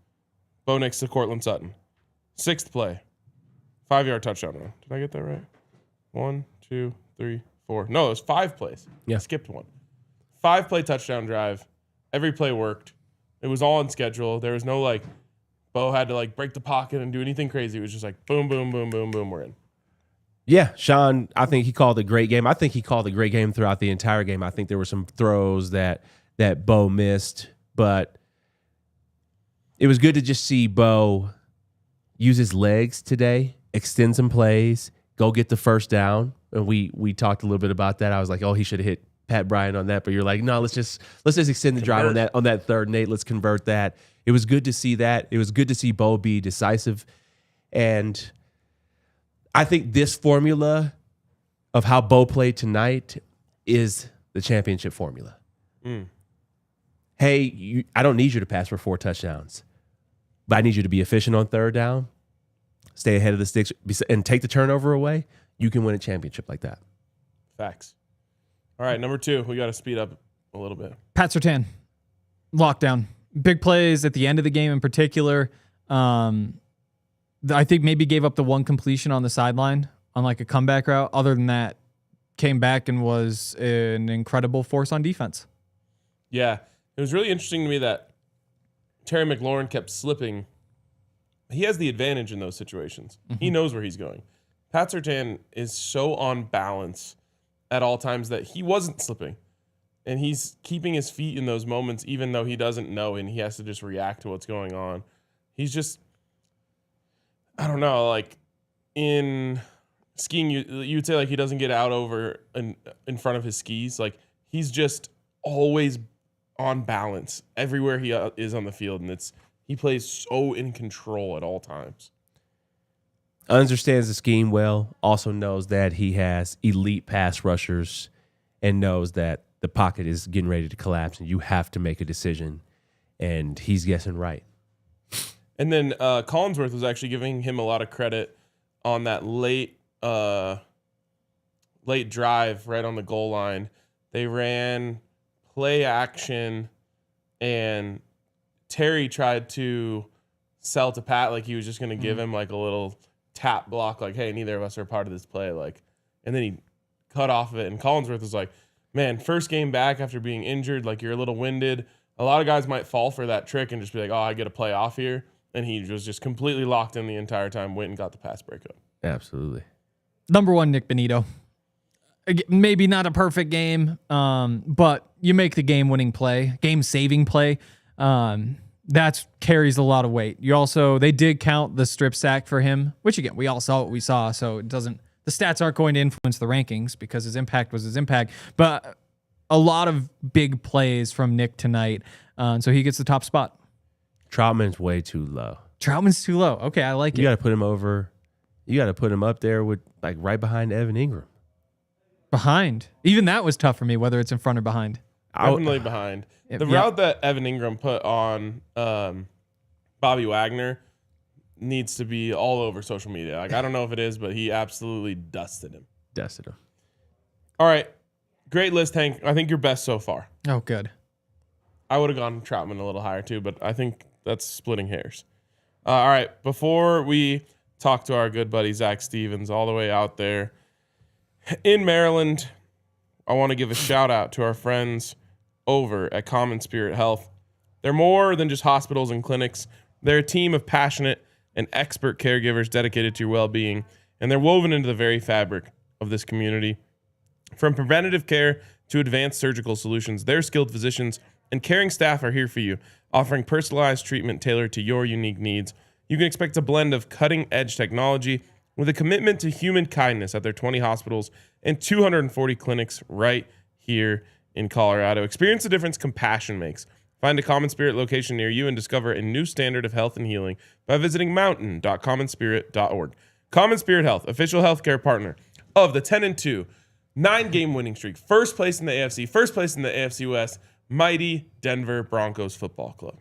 Bo Nix to Cortland Sutton. Sixth play, 5-yard touchdown run. Did I get that right? 1, 2, 3, 4. No, it was 5 plays. Yeah. I skipped one. 5-play touchdown drive. Every play worked. It was all on schedule. There was no like Bo had to like break the pocket and do anything crazy. It was just like boom, boom, boom, boom, boom. We're in. Yeah, Sean, I think he called a great game. I think he called a great game throughout the entire game. I think there were some throws that Bo missed, but it was good to just see Bo use his legs today, extend some plays, go get the first down. And we talked a little bit about that. I was like, oh, he should have hit Pat Bryant on that, but you're like, no, let's just extend the drive on that third, Nate. Let's convert that. It was good to see that. It was good to see Bo be decisive. And I think this formula of how Bo played tonight is the championship formula. Hey, I don't need you to pass for 4 touchdowns, but I need you to be efficient on third down, stay ahead of the sticks, and take the turnover away. You can win a championship like that. Facts. All right, number 2. We got to speed up a little bit. Pat Surtain, lockdown. Big plays at the end of the game in particular. I think maybe gave up the one completion on the sideline on like a comeback route. Other than that, came back and was an incredible force on defense. Yeah, it was really interesting to me that Terry McLaurin kept slipping. He has the advantage in those situations. He knows where he's going. Pat Surtain is so on balance at all times that he wasn't slipping. And he's keeping his feet in those moments, even though he doesn't know and he has to just react to what's going on. He's just, I don't know, like in skiing, you'd say like he doesn't get out over in front of his skis. Like he's just always on balance everywhere he is on the field. And he plays so in control at all times. Understands the scheme well, also knows that he has elite pass rushers and knows that the pocket is getting ready to collapse and you have to make a decision. And he's guessing right. And then Collinsworth was actually giving him a lot of credit on that late drive right on the goal line. They ran play action, and Terry tried to sell to Pat like he was just going to give him like a little tap block, like, hey, neither of us are part of this play. Like, and then he cut off of it. And Collinsworth was like, man, first game back after being injured, like you're a little winded. A lot of guys might fall for that trick and just be like, oh, I get a play off here. And he was just completely locked in the entire time, went and got the pass breakup. Absolutely. Number 1, Nik Bonitto. Maybe not a perfect game, but you make the game-winning play, game-saving play. That carries a lot of weight. They did count the strip sack for him, which again, we all saw what we saw, so the stats aren't going to influence the rankings because his impact was his impact. But a lot of big plays from Nik tonight, so he gets the top spot. Troutman's way too low. Troutman's too low. Okay, I like it. You got to put him over. You got to put him up there with like right behind Evan Ingram. Behind. Even that was tough for me, whether it's in front or behind. Definitely behind. The route that Evan Ingram put on Bobby Wagner needs to be all over social media. Like I don't know if it is, but he absolutely dusted him. All right. Great list, Hank. I think you're best so far. Oh, good. I would have gone Troutman a little higher too, but I think that's splitting hairs. All right. Before we talk to our good buddy Zach Stevens all the way out there in Maryland, I want to give a shout out to our friends over at Common Spirit Health. They're more than just hospitals and clinics. They're a team of passionate and expert caregivers dedicated to your well-being, and they're woven into the very fabric of this community. From preventative care to advanced surgical solutions, their skilled physicians and caring staff are here for you, offering personalized treatment tailored to your unique needs. You can expect a blend of cutting-edge technology with a commitment to human kindness at their 20 hospitals and 240 clinics right here in Colorado. Experience the difference compassion makes. Find a Common Spirit location near you and discover a new standard of health and healing by visiting mountain.commonspirit.org. Common Spirit Health, official healthcare partner of the 10-2, 9-game winning streak, first place in the AFC, first place in the AFC West, mighty Denver Broncos Football Club.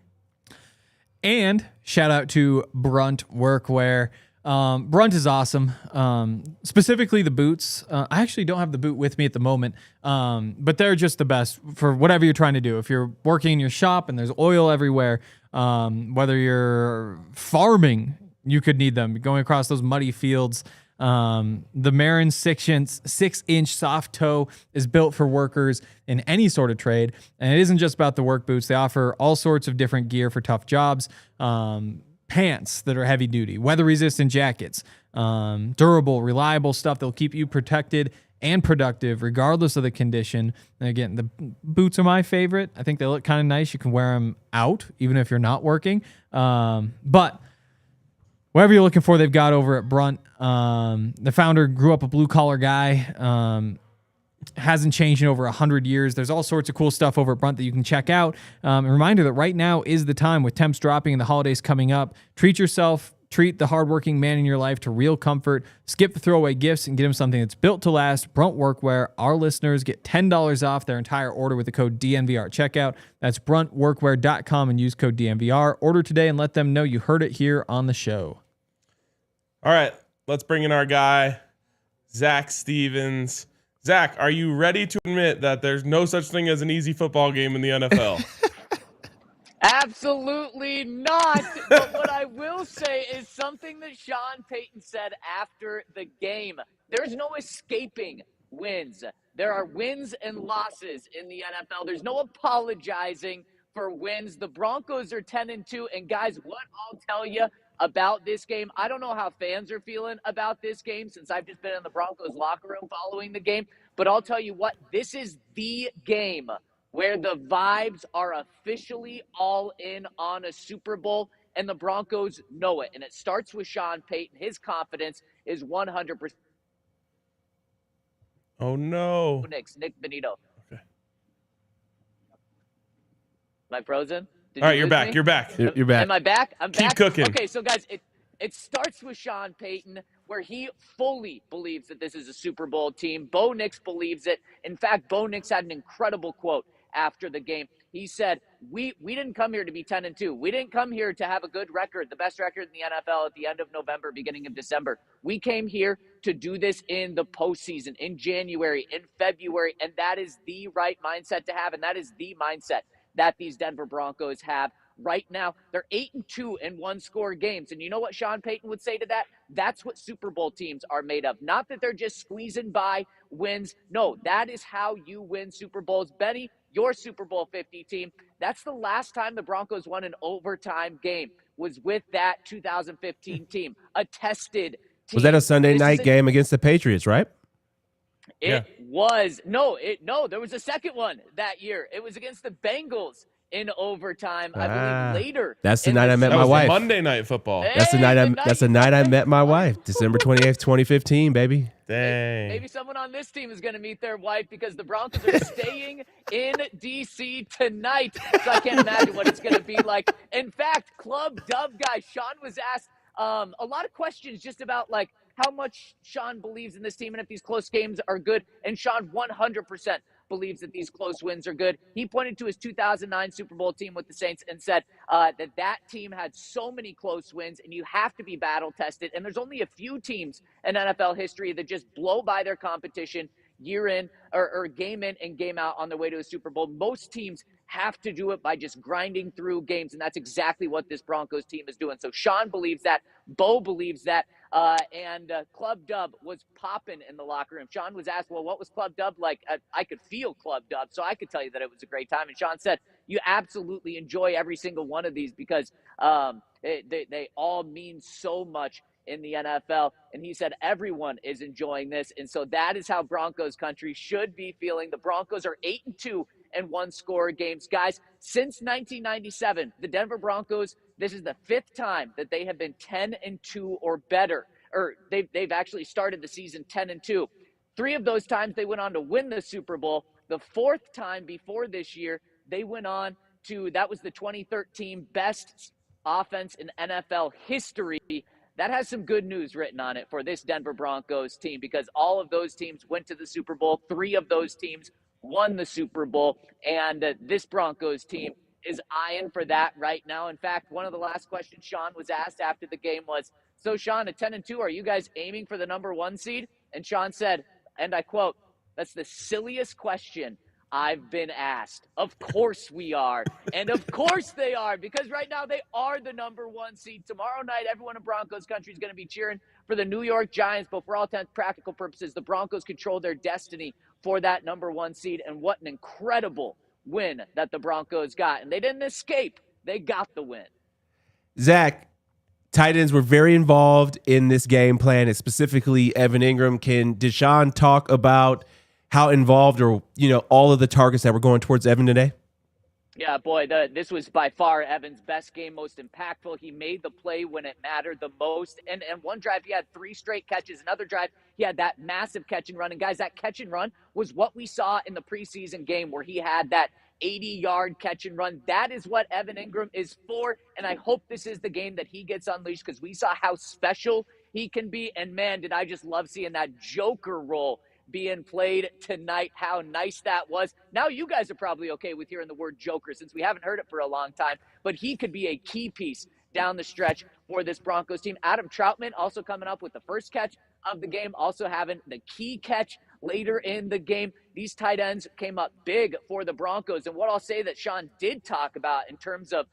And shout out to Brunt Workwear. Brunt is awesome. Specifically the boots. I actually don't have the boot with me at the moment, but they're just the best for whatever you're trying to do. If you're working in your shop and there's oil everywhere, whether you're farming, you could need them. Going across those muddy fields. The Marin 6-inch soft toe is built for workers in any sort of trade. And it isn't just about the work boots. They offer all sorts of different gear for tough jobs. Pants that are heavy duty, weather resistant jackets, durable, reliable stuff that'll keep you protected and productive regardless of the condition. And again, the boots are my favorite. I think they look kind of nice. You can wear them out even if you're not working. But whatever you're looking for, they've got over at Brunt. The founder grew up a blue collar guy. Hasn't changed in over 100 years. There's all sorts of cool stuff over at Brunt that you can check out. A reminder that right now is the time with temps dropping and the holidays coming up. Treat yourself. Treat the hardworking man in your life to real comfort. Skip the throwaway gifts and get him something that's built to last. Brunt Workwear. Our listeners get $10 off their entire order with the code DNVR at checkout. That's bruntworkwear.com and use code DNVR. Order today and let them know you heard it here on the show. All right, let's bring in our guy, Zach Stevens. Zach, are you ready to admit that there's no such thing as an easy football game in the NFL? Absolutely not. But what I will say is something that Sean Payton said after the game. There's no escaping wins. There are wins and losses in the NFL. There's no apologizing for wins. The Broncos are 10-2, and guys, what I'll tell you about this game, I don't know how fans are feeling about this game since I've just been in the Broncos locker room following the game, but I'll tell you what, this is the game where the vibes are officially all in on a Super Bowl, and the Broncos know it. And it starts with Sean Payton. His confidence is 100%. Oh, no. Bo Nix, Nik Bonitto. Okay. Am I frozen? All right, you're back. You're back. You're back. Am I back? I'm back. Keep cooking. Okay, so guys, it starts with Sean Payton, where he fully believes that this is a Super Bowl team. Bo Nix believes it. In fact, Bo Nix had an incredible quote after the game. He said, we didn't come here to be 10-2. We didn't come here to have a good record, the best record in the NFL at the end of November, beginning of December. We came here to do this in the postseason, in January, in February, and that is the right mindset to have, and that is the mindset that these Denver Broncos have right now. They're 8-2 in one-score games. And you know what Sean Payton would say to that? That's what Super Bowl teams are made of. Not that they're just squeezing by wins. No, that is how you win Super Bowls. Benny, your Super Bowl 50 team, that's the last time the Broncos won an overtime game, was with that 2015 team, a tested team. Was that a Sunday night game against the Patriots, right? It was. No, there was a second one that year. It was against the Bengals in overtime, I believe later. That's the night I met That my was wife. Monday Night Football. That's the night I met my wife, December 28th, 2015, baby. Dang. Maybe someone on this team is going to meet their wife because the Broncos are staying in D.C. tonight. So I can't imagine what it's going to be like. In fact, Club Dub guy, Sean was asked a lot of questions just about like how much Sean believes in this team and if these close games are good. And Sean 100% believes that these close wins are good. He pointed to his 2009 Super Bowl team with the Saints and said that team had so many close wins, and you have to be battle tested. And there's only a few teams in NFL history that just blow by their competition year in or game in and game out on their way to a Super Bowl. Most teams have to do it by just grinding through games, and that's exactly what this Broncos team is doing. So Sean believes that. Bo believes that. And Club Dub was popping in the locker room. Sean was asked, well, what was Club Dub like? I could feel Club Dub, so I could tell you that it was a great time. And Sean said, you absolutely enjoy every single one of these because they all mean so much in the NFL. And he said everyone is enjoying this. And so that is how Broncos country should be feeling. The Broncos are 8-2 in one-score games. Guys, since 1997, the Denver Broncos, this is the fifth time that they have been 10-2 or better. Or they've actually started the season 10-2. 3 of those times they went on to win the Super Bowl. The fourth time before this year, they went on to, that was the 2013 best offense in NFL history. That has some good news written on it for this Denver Broncos team because all of those teams went to the Super Bowl. 3 of those teams won the Super Bowl, and this Broncos team is eyeing for that right now. In fact, one of the last questions Sean was asked after the game was, so Sean, at 10-2, are you guys aiming for the number 1 seed? And Sean said, and I quote, "That's the silliest question I've been asked. Of course we are. And of course they are, because right now they are the number 1 seed. Tomorrow night, everyone in Broncos country is going to be cheering for the New York Giants. But for all intents and practical purposes, the Broncos control their destiny for that number 1 seed. And what an incredible win that the Broncos got. And they didn't escape. They got the win. Zach, tight ends were very involved in this game plan, and specifically Evan Ingram. Can Deshaun talk about how involved, or all of the targets that were going towards Evan today? Yeah, boy, this was by far Evan's best game, most impactful. He made the play when it mattered the most. And one drive, he had 3 straight catches. Another drive, he had that massive catch and run. And guys, that catch and run was what we saw in the preseason game where he had that 80-yard catch and run. That is what Evan Ingram is for. And I hope this is the game that he gets unleashed, because we saw how special he can be. And man, did I just love seeing that Joker role being played tonight. How nice that was. Now you guys are probably okay with hearing the word Joker, since we haven't heard it for a long time, but he could be a key piece down the stretch for this Broncos team. Adam Troutman also coming up with the first catch of the game, also having the key catch later in the game. These tight ends came up big for the Broncos. And what I'll say that Sean did talk about in terms of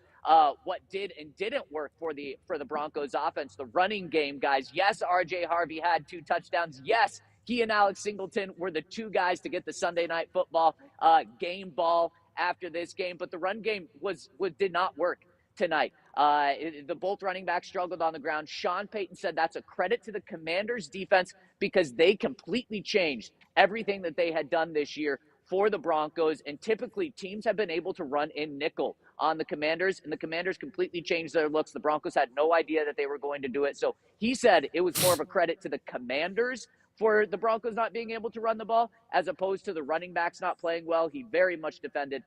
what did and didn't work for the Broncos offense, the running game, guys. Yes, RJ Harvey had 2 touchdowns. Yes, he and Alex Singleton were the 2 guys to get the Sunday Night Football game ball after this game, but the run game did not work tonight. The both running backs struggled on the ground. Sean Payton said that's a credit to the Commanders' defense, because they completely changed everything that they had done this year for the Broncos. And typically teams have been able to run in nickel on the Commanders, and the Commanders completely changed their looks. The Broncos had no idea that they were going to do it. So he said it was more of a credit to the Commanders for the Broncos not being able to run the ball, as opposed to the running backs not playing well. He very much defended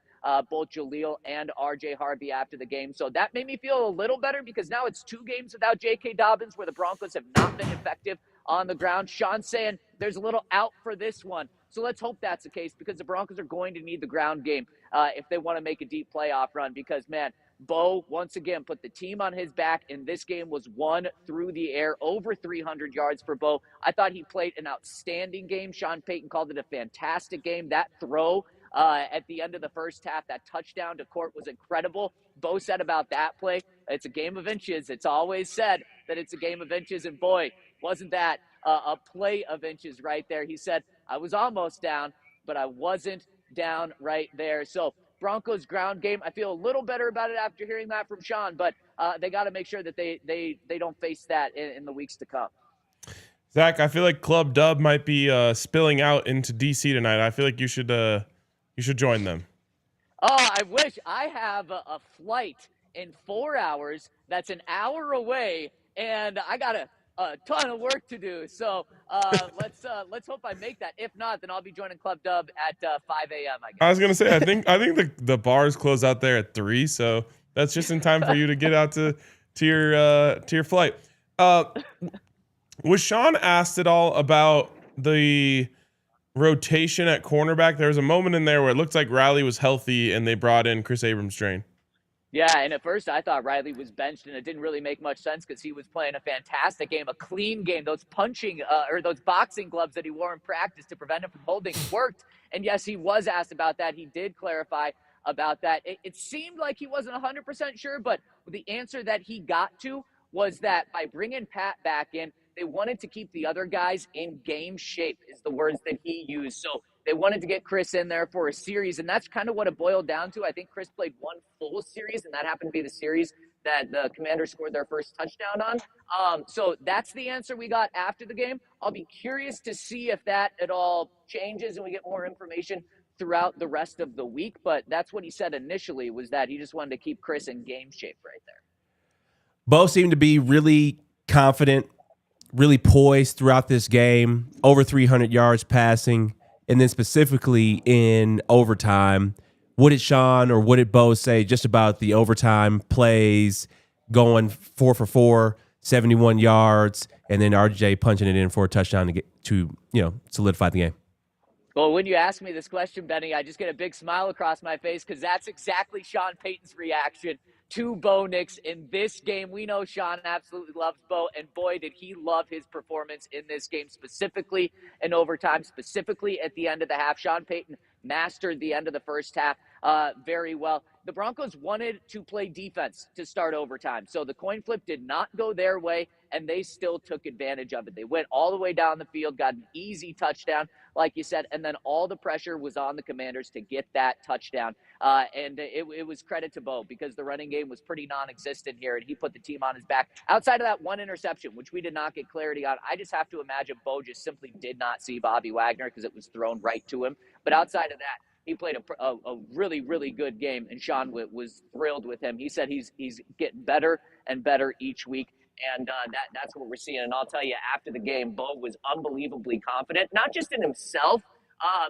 both Jaleel and RJ Harvey after the game. So that made me feel a little better, because now it's 2 games without J.K. Dobbins where the Broncos have not been effective on the ground. Sean's saying there's a little out for this one. So let's hope that's the case, because the Broncos are going to need the ground game if they want to make a deep playoff run, because, man, Bo, once again, put the team on his back, and this game was won through the air. Over 300 yards for Bo. I thought he played an outstanding game. Sean Payton called it a fantastic game. That throw at the end of the first half, that touchdown to Court, was incredible. Bo said about that play, it's a game of inches. It's always said that it's a game of inches, and boy, wasn't that a play of inches right there. He said, I was almost down, but I wasn't down right there. So Broncos ground game, I feel a little better about it after hearing that from Sean, but they got to make sure that they don't face that in the weeks to come. Zach, I feel like Club Dub might be spilling out into DC tonight. I feel like you should join them. Oh, I wish. I have a flight in 4 hours that's an hour away, and I got a ton of work to do. So let's hope I make that. If not, then I'll be joining Club Dub at 5 a.m. I guess. I was gonna say, I think the bars close out there at 3, so that's just in time for you to get out to your flight. Was Sean asked at all about the rotation at cornerback? There was a moment in there where it looked like Riley was healthy and they brought in Chris Abrams-Drain. Yeah, and at first I thought Riley was benched, and it didn't really make much sense because he was playing a fantastic game, a clean game. Those punching or those boxing gloves that he wore in practice to prevent him from holding worked. And yes, he was asked about that. He did clarify about that. It seemed like he wasn't 100% sure, but the answer that he got to was that by bringing Pat back in, they wanted to keep the other guys in game shape, is the words that he used. So they wanted to get Chris in there for a series, and that's kind of what it boiled down to. I think Chris played one full series, and that happened to be the series that the Commanders scored their first touchdown on. So that's the answer we got after the game. I'll be curious to see if that at all changes and we get more information throughout the rest of the week, but that's what he said initially, was that he just wanted to keep Chris in game shape right there. Bo seemed to be really confident, really poised throughout this game, over 300 yards passing, and then specifically in overtime. What did Sean or what did Bo say just about the overtime plays, going 4 for 4, 71 yards, and then RJ punching it in for a touchdown to get to, solidify the game? Well, when you ask me this question, Benny, I just get a big smile across my face because that's exactly Sean Payton's reaction to Bo Nix in this game. We know Sean absolutely loves Bo, and boy, did he love his performance in this game, specifically in overtime, specifically at the end of the half. Sean Payton mastered the end of the first half very well. The Broncos wanted to play defense to start overtime, so the coin flip did not go their way, and they still took advantage of it. They went all the way down the field, got an easy touchdown, like you said, and then all the pressure was on the Commanders to get that touchdown. And it was credit to Bo because the running game was pretty non-existent here, and he put the team on his back. Outside of that one interception, which we did not get clarity on, I just have to imagine Bo just simply did not see Bobby Wagner because it was thrown right to him. But outside of that, he played a really, really good game, and Sean was thrilled with him. He said he's getting better and better each week. And that's what we're seeing. And I'll tell you, after the game, Bo was unbelievably confident, not just in himself,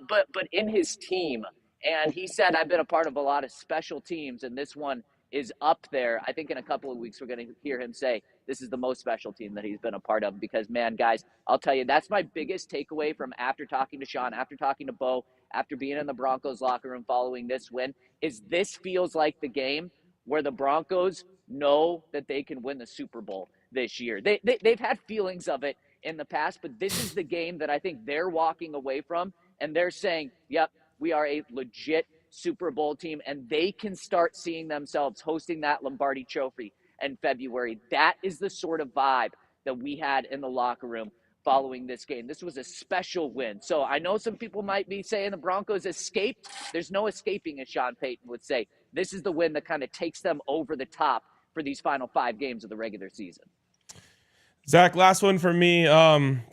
but in his team. And he said, I've been a part of a lot of special teams, and this one is up there. I think in a couple of weeks, we're going to hear him say this is the most special team that he's been a part of because, man, guys, I'll tell you, that's my biggest takeaway from after talking to Sean, after talking to Bo, after being in the Broncos locker room following this win, is this feels like the game where the Broncos know that they can win the Super Bowl this year. They've had feelings of it in the past, but this is the game that I think they're walking away from, and they're saying, yep, we are a legit Super Bowl team, and they can start seeing themselves hosting that Lombardi Trophy in February. That is the sort of vibe that we had in the locker room following this game. This was a special win. So I know some people might be saying the Broncos escaped. There's no escaping, as Sean Payton would say. This is the win that kind of takes them over the top for these final 5 games of the regular season. Zach, last one for me.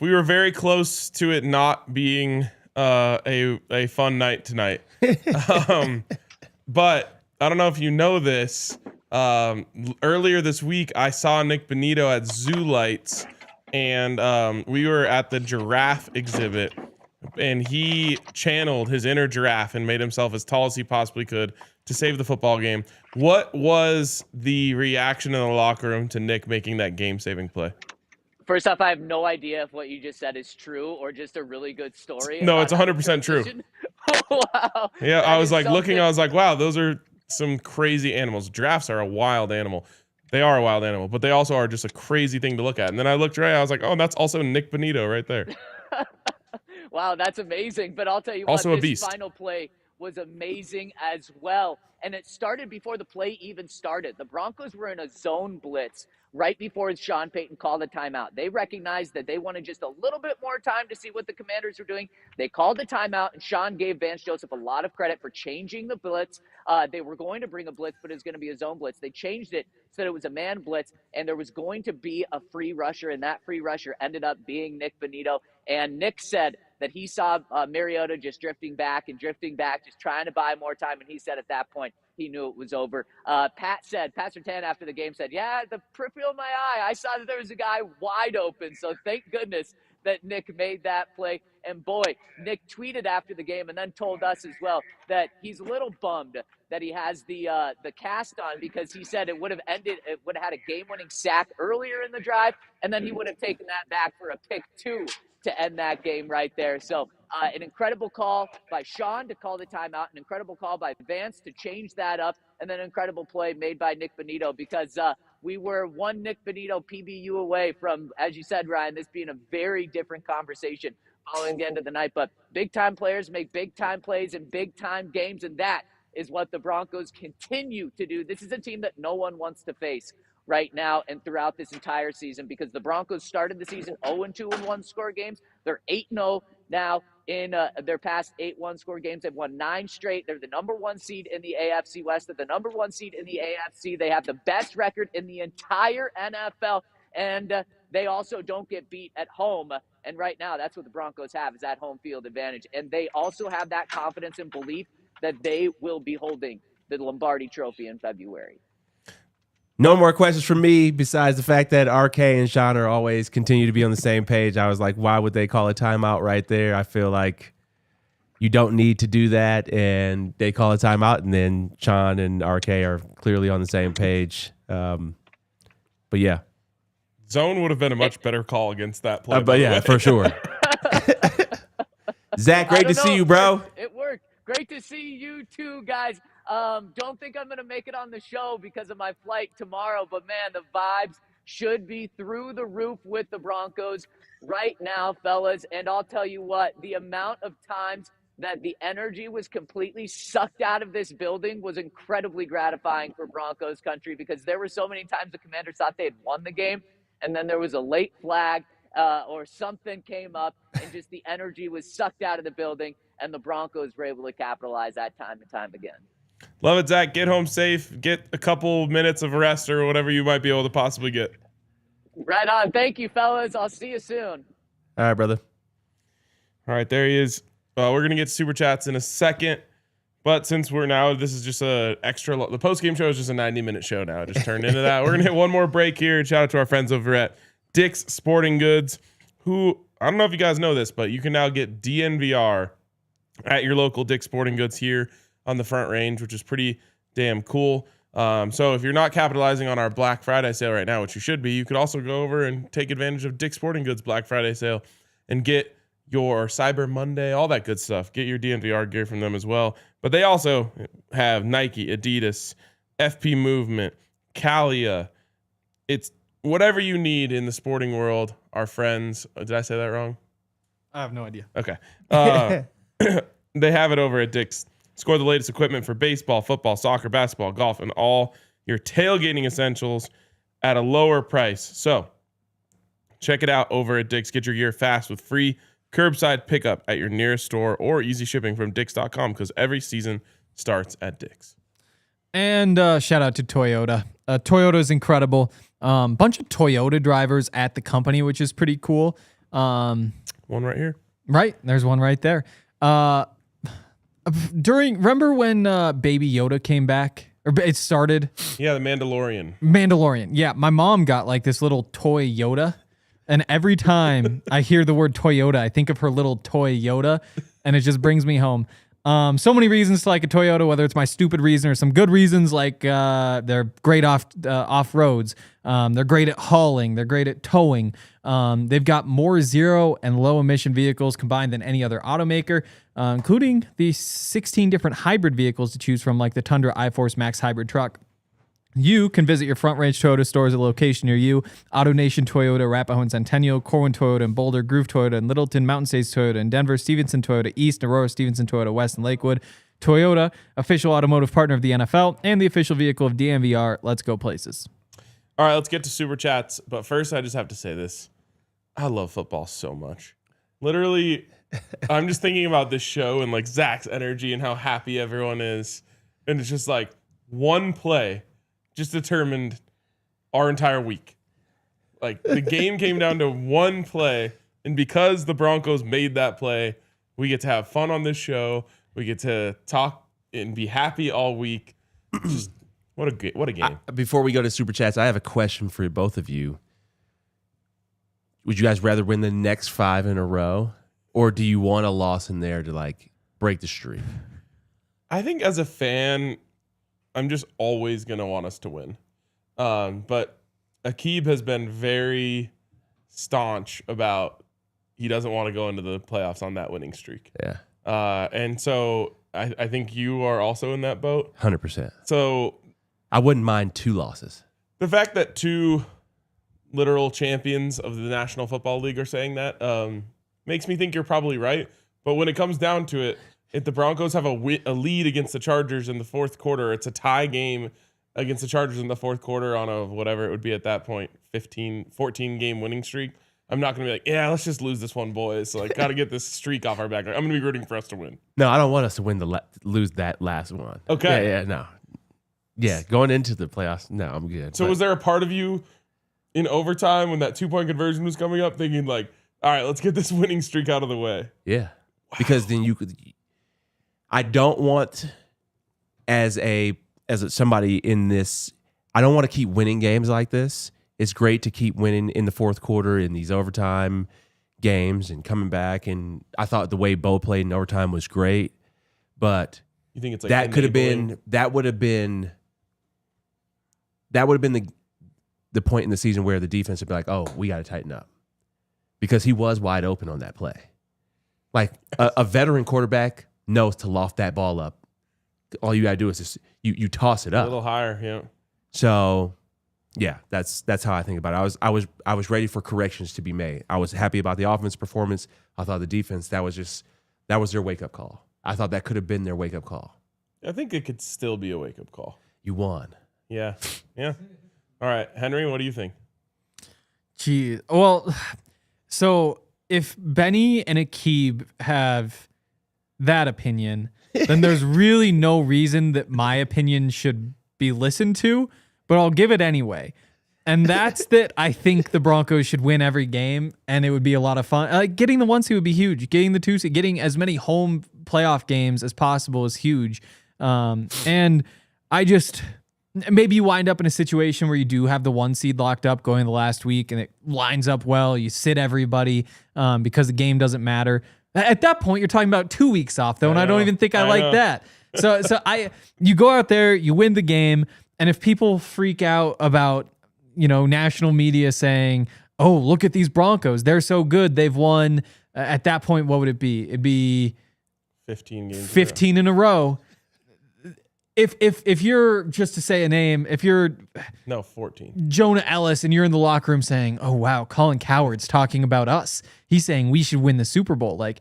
We were very close to it not being a fun night tonight. But I don't know if you know this. Earlier this week, I saw Nik Bonitto at Zoo Lights, and we were at the giraffe exhibit, and he channeled his inner giraffe and made himself as tall as he possibly could to save the football game. What was the reaction in the locker room to Nik making that game-saving play? First off, I have no idea if what you just said is true or just a really good story. No, it's 100% true. Wow. Yeah, I was like something. I was like, wow, those are some crazy animals. Giraffes are a wild animal. They are a wild animal, but they also are just a crazy thing to look at. And then I looked right, I was like, oh, that's also Nik Bonitto right there. Wow, that's amazing. But I'll tell you Also what, a this beast. final play was amazing as well. And it started before the play even started. The Broncos were in a zone blitz right before Sean Payton called a timeout. They recognized that they wanted just a little bit more time to see what the Commanders were doing. They called the timeout, and Sean gave Vance Joseph a lot of credit for changing the blitz. They were going to bring a blitz, but it was going to be a zone blitz. They changed it so that it was a man blitz, and there was going to be a free rusher, and that free rusher ended up being Nik Bonitto. And Nick said that he saw Mariota just drifting back, just trying to buy more time, and he said at that point, he knew it was over. Pat Surtain after the game said, yeah, the peripheral of my eye, I saw that there was a guy wide open. So thank goodness that Nik made that play. And boy, Nik tweeted after the game and then told us as well that he's a little bummed that he has the cast on because he said it would have had a game-winning sack earlier in the drive, and then he would have taken that back for a pick 2 to end that game right there. So an incredible call by Sean to call the timeout, an incredible call by Vance to change that up, and then an incredible play made by Nik Bonitto because we were one Nik Bonitto PBU away from, as you said, Ryan, this being a very different conversation following the end of the night. But big-time players make big-time plays in big-time games, and that is what the Broncos continue to do. This is a team that no one wants to face right now and throughout this entire season because the Broncos started the season 0-2 in one-score games. They're 8-0 now in their past 8 one-score games. They've won 9 straight. They're the number 1 seed in the AFC West. They're the number 1 seed in the AFC. They have the best record in the entire NFL, and they also don't get beat at home. And right now, that's what the Broncos have, is that home field advantage. And they also have that confidence and belief that they will be holding the Lombardi Trophy in February. No more questions from me besides the fact that RK and Sean are always continue to be on the same page. I was like, why would they call a timeout right there? I feel like you don't need to do that. And they call a timeout, and then Sean and RK are clearly on the same page. But yeah. Zone would have been a much better call against that play. But yeah, for sure. Zach, great to see you, bro. It worked. Great to see you too, guys. Don't think I'm going to make it on the show because of my flight tomorrow, but man, the vibes should be through the roof with the Broncos right now, fellas. And I'll tell you what, the amount of times that the energy was completely sucked out of this building was incredibly gratifying for Broncos country, because there were so many times the Commanders thought they had won the game, and then there was a late flag or something came up, and just the energy was sucked out of the building, and the Broncos were able to capitalize that time and time again. Love it, Zach. Get home safe. Get a couple minutes of rest or whatever you might be able to possibly get. Right on. Thank you, fellas. I'll see you soon. All right, brother. All right, there he is. We're going to get super chats in a second. But since this is just a extra, the post-game show is just a 90-minute show now. It just turned into that. We're going to hit one more break here. Shout out to our friends over at Dick's Sporting Goods, who, I don't know if you guys know this, but you can now get DNVR at your local Dick's Sporting Goods here on the Front Range, which is pretty damn cool. So if you're not capitalizing on our Black Friday sale right now, which you should be, you could also go over and take advantage of Dick's Sporting Goods Black Friday sale and get your Cyber Monday, all that good stuff. Get your DNVR gear from them as well. But they also have Nike, Adidas, FP Movement, Calia. It's whatever you need in the sporting world. Our friends, did I say that wrong? I have no idea. Okay. They have it over at Dick's. Score the latest equipment for baseball, football, soccer, basketball, golf, and all your tailgating essentials at a lower price. So check it out over at Dick's. Get your gear fast with free curbside pickup at your nearest store or easy shipping from Dicks.com, because every season starts at Dick's. And shout out to Toyota. Toyota is incredible. Bunch of Toyota drivers at the company, which is pretty cool. One right here. Right. There's one right there. Remember when Baby Yoda came back? Or it started? Yeah, the Mandalorian. Yeah, my mom got like this little toy Yoda. And every time I hear the word Toyota, I think of her little toy Yoda, and it just brings me home. So many reasons to like a Toyota, whether it's my stupid reason or some good reasons, like they're great off roads. They're great at hauling. They're great at towing. They've got more zero and low emission vehicles combined than any other automaker, including the 16 different hybrid vehicles to choose from, like the Tundra iForce Max hybrid truck. You can visit your Front Range Toyota stores at a location near you. AutoNation Toyota, Arapahoe and Centennial, Corwin Toyota and Boulder, Groove Toyota and Littleton, Mountain States Toyota and Denver, Stevenson Toyota East, Aurora Stevenson Toyota West and Lakewood. Toyota, official automotive partner of the NFL and the official vehicle of DNVR. Let's go places. All right, let's get to super chats. But first, I just have to say this. I love football so much. Literally, I'm just thinking about this show and like Zach's energy and how happy everyone is. And it's just like one play just determined our entire week. Like the game came down to one play, and because the Broncos made that play, we get to have fun on this show. We get to talk and be happy all week. Just what a game. Before we go to super chats, I have a question for both of you. Would you guys rather win the next 5 in a row, or do you want a loss in there to like break the streak? I think as a fan, I'm just always going to want us to win. But Aqib has been very staunch about he doesn't want to go into the playoffs on that winning streak. Yeah. And so I think you are also in that boat. 100%. So I wouldn't mind 2 losses. The fact that 2 literal champions of the National Football League are saying that makes me think you're probably right. But when it comes down to it, if the Broncos have a lead against the Chargers in the fourth quarter, it's a tie game against the Chargers in the fourth quarter on a whatever it would be at that point, 14 game winning streak. I'm not going to be like, yeah, let's just lose this one, boys. So like, got to get this streak off our back. I'm going to be rooting for us to win. No, I don't want us to win lose that last one. Okay. Yeah, no. Yeah, going into the playoffs, no, I'm good. So was there a part of you in overtime when that 2-point conversion was coming up thinking like, all right, let's get this winning streak out of the way? Yeah. Wow. Because then you could... I don't want as somebody in this, I don't want to keep winning games like this. It's great to keep winning in the fourth quarter in these overtime games and coming back. And I thought the way Bo played in overtime was great, but you think it's like that would have been the point in the season where the defense would be like, oh, we got to tighten up, because he was wide open on that play. Like a veteran quarterback knows to loft that ball up. All you gotta do is just you toss it A up. little higher, yeah. So, yeah, that's how I think about it. I was ready for corrections to be made. I was happy about the offense performance. I thought the defense that was their wake up call. I thought that could have been their wake up call. I think it could still be a wake up call. You won. Yeah, yeah. All right, Henry, what do you think? Gee, well, so if Benny and Akib have that opinion, then there's really no reason that my opinion should be listened to, but I'll give it anyway. And that's that I think the Broncos should win every game, and it would be a lot of fun. Like getting the 1 seed would be huge. Getting the 2 seed, getting as many home playoff games as possible is huge. And I just... Maybe you wind up in a situation where you do have the 1 seed locked up going the last week and it lines up well. You sit everybody because the game doesn't matter. At that point, you're talking about 2 weeks off, though, and I don't even think I like that. So you go out there, you win the game, and if people freak out about, national media saying, oh, look at these Broncos, they're so good, they've won, at that point, what would it be? It'd be 15 games. 15 in a row. If you're, just to say a name, if you're 14. Jonah Ellis and you're in the locker room saying, oh wow, Colin Cowherd's talking about us, he's saying we should win the Super Bowl, like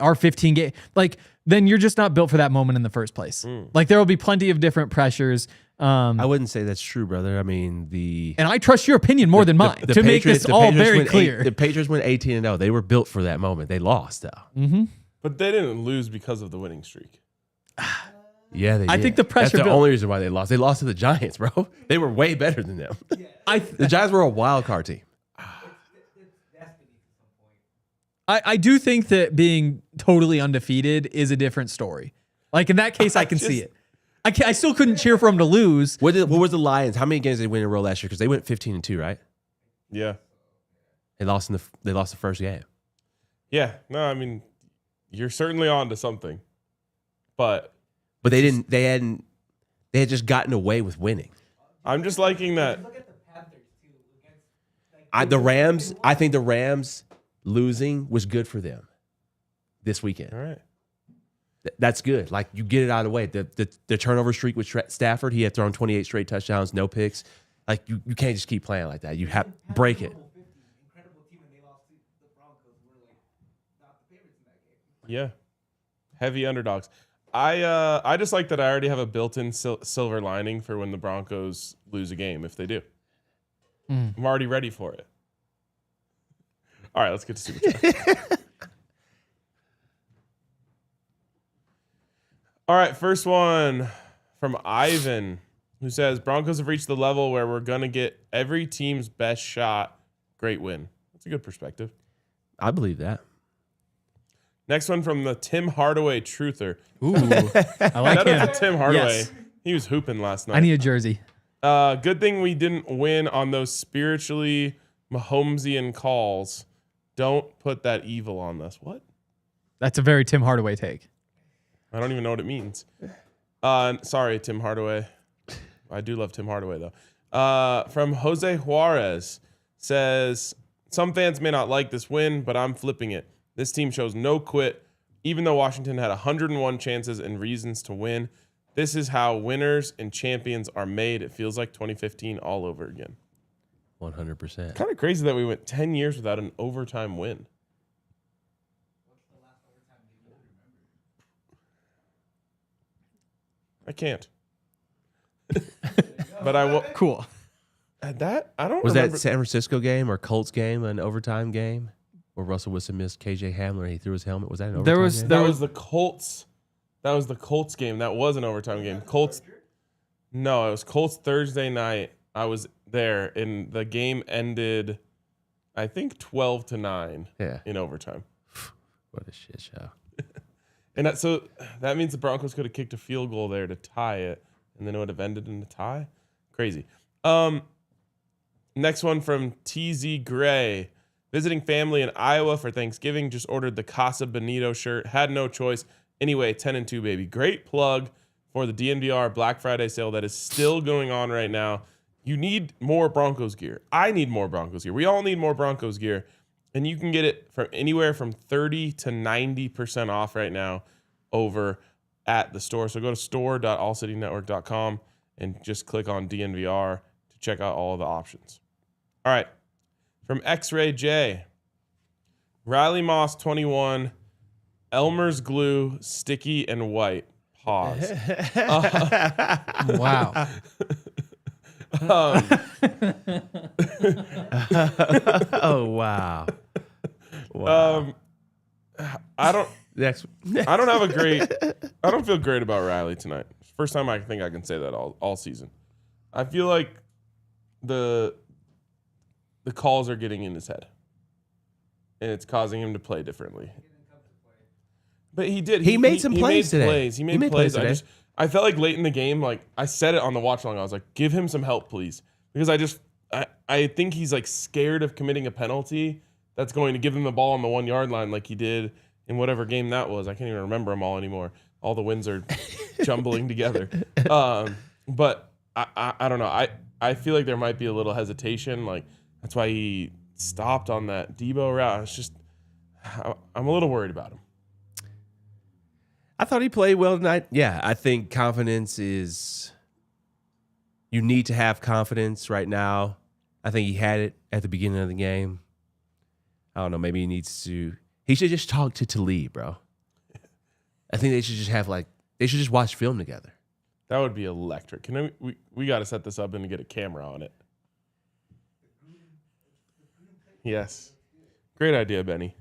our 15 game, like then you're just not built for that moment in the first place. Like there will be plenty of different pressures. I wouldn't say that's true, brother. I mean, and I trust your opinion more than mine to make this all very clear. The Patriots went 18-0. They were built for that moment. They lost though. But they didn't lose because of the winning streak. Yeah, they did. I think the pressure. That's the only reason why they lost. They lost to the Giants, bro. They were way better than them. The Giants were a wild card team. I do think that being totally undefeated is a different story. Like in that case, I can see it. I still couldn't cheer for them to lose. What was the Lions? How many games did they win in a row last year? Because they went 15-2, right? Yeah. They lost the first game. Yeah. No, I mean, you're certainly on to something. But they didn't. They had just gotten away with winning. I'm just liking that. Look at the Panthers too. The Rams. I think the Rams losing was good for them this weekend. All right. That's good. Like you get it out of the way. The turnover streak with Stafford. He had thrown 28 straight touchdowns, no picks. Like you can't just keep playing like that. You have break it. Incredible team when they lost to the Broncos. Were like not the favorites in that game. Yeah. Heavy underdogs. I just like that I already have a built-in silver lining for when the Broncos lose a game if they do. I'm already ready for it. All right, let's get to Super Chat. All right, first one from Ivan, who says, Broncos have reached the level where we're going to get every team's best shot. Great win. That's a good perspective. I believe that. Next one from the Tim Hardaway Truther. Ooh, I like Shout him. out to Tim Hardaway. Yes. He was hooping last night. I need a jersey. Good thing we didn't win on those spiritually Mahomesian calls. Don't put that evil on us. What? That's a very Tim Hardaway take. I don't even know what it means. Sorry, Tim Hardaway. I do love Tim Hardaway, though. From Jose Juarez says, some fans may not like this win, but I'm flipping it. This team shows no quit, even though Washington had 101 chances and reasons to win. This is how winners and champions are made. It feels like 2015 all over again. 100%. Kind of crazy that we went 10 years without an overtime win. I can't. But I will. Cool. That I don't. Was remember. that San Francisco game or Colts game an overtime game where Russell Wilson missed KJ Hamler and he threw his helmet? Was that an overtime game? That was the Colts. That was the Colts game. That was an overtime game. Colts. No, it was Colts Thursday night. I was there, and the game ended, I think 12-9. Yeah. In overtime. What a shit show. And so that means the Broncos could have kicked a field goal there to tie it, and then it would have ended in a tie. Crazy. Next one from TZ Gray. Visiting family in Iowa for Thanksgiving. Just ordered the Casa Bonito shirt. Had no choice. Anyway, 10-2, baby. Great plug for the DNVR Black Friday sale that is still going on right now. You need more Broncos gear. I need more Broncos gear. We all need more Broncos gear. And you can get it from anywhere from 30 to 90% off right now over at the store. So go to store.allcitynetwork.com and just click on DNVR to check out all of the options. All right. From X-Ray J, Riley Moss 21, Elmer's glue, sticky and white. Pause. Wow. Oh wow. I don't Next. I don't feel great about Riley tonight. First time I think I can say that all season. I feel like the calls are getting in his head. And it's causing him to play differently. But he did. He made some plays today. He made plays. I felt like late in the game, like I said it on the watch along, I was like, give him some help, please. Because I think he's like scared of committing a penalty that's going to give him the ball on the 1 yard line like he did in whatever game that was. I can't even remember them all anymore. All the wins are jumbling together. But I don't know. I feel like there might be a little hesitation. Like that's why he stopped on that Debo route. It's just I'm a little worried about him. I thought he played well tonight. Yeah, I think confidence is. You need to have confidence right now. I think he had it at the beginning of the game. I don't know. Maybe he needs to. He should just talk to Talib, bro. I think they should just have they should just watch film together. That would be electric. Can we got to set this up and get a camera on it. Yes, great idea, Benny.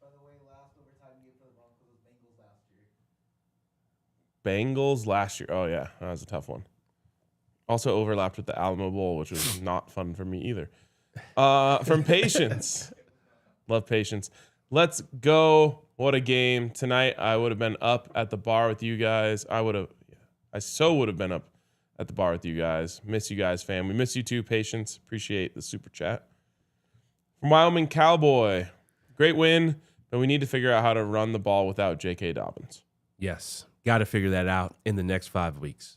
By the way, last overtime game for the Broncos was Bengals last year. Bengals last year. Oh yeah, that was a tough one. Also overlapped with the Alamo Bowl, which was not fun for me either. From Patience. Love Patience. Let's go. What a game. Tonight, I would have been up at the bar with you guys. I would have been up at the bar with you guys. Miss you guys, fam. We miss you too, Patience. Appreciate the super chat. From Wyoming Cowboy. Great win, but we need to figure out how to run the ball without J.K. Dobbins. Yes, got to figure that out in the next 5 weeks.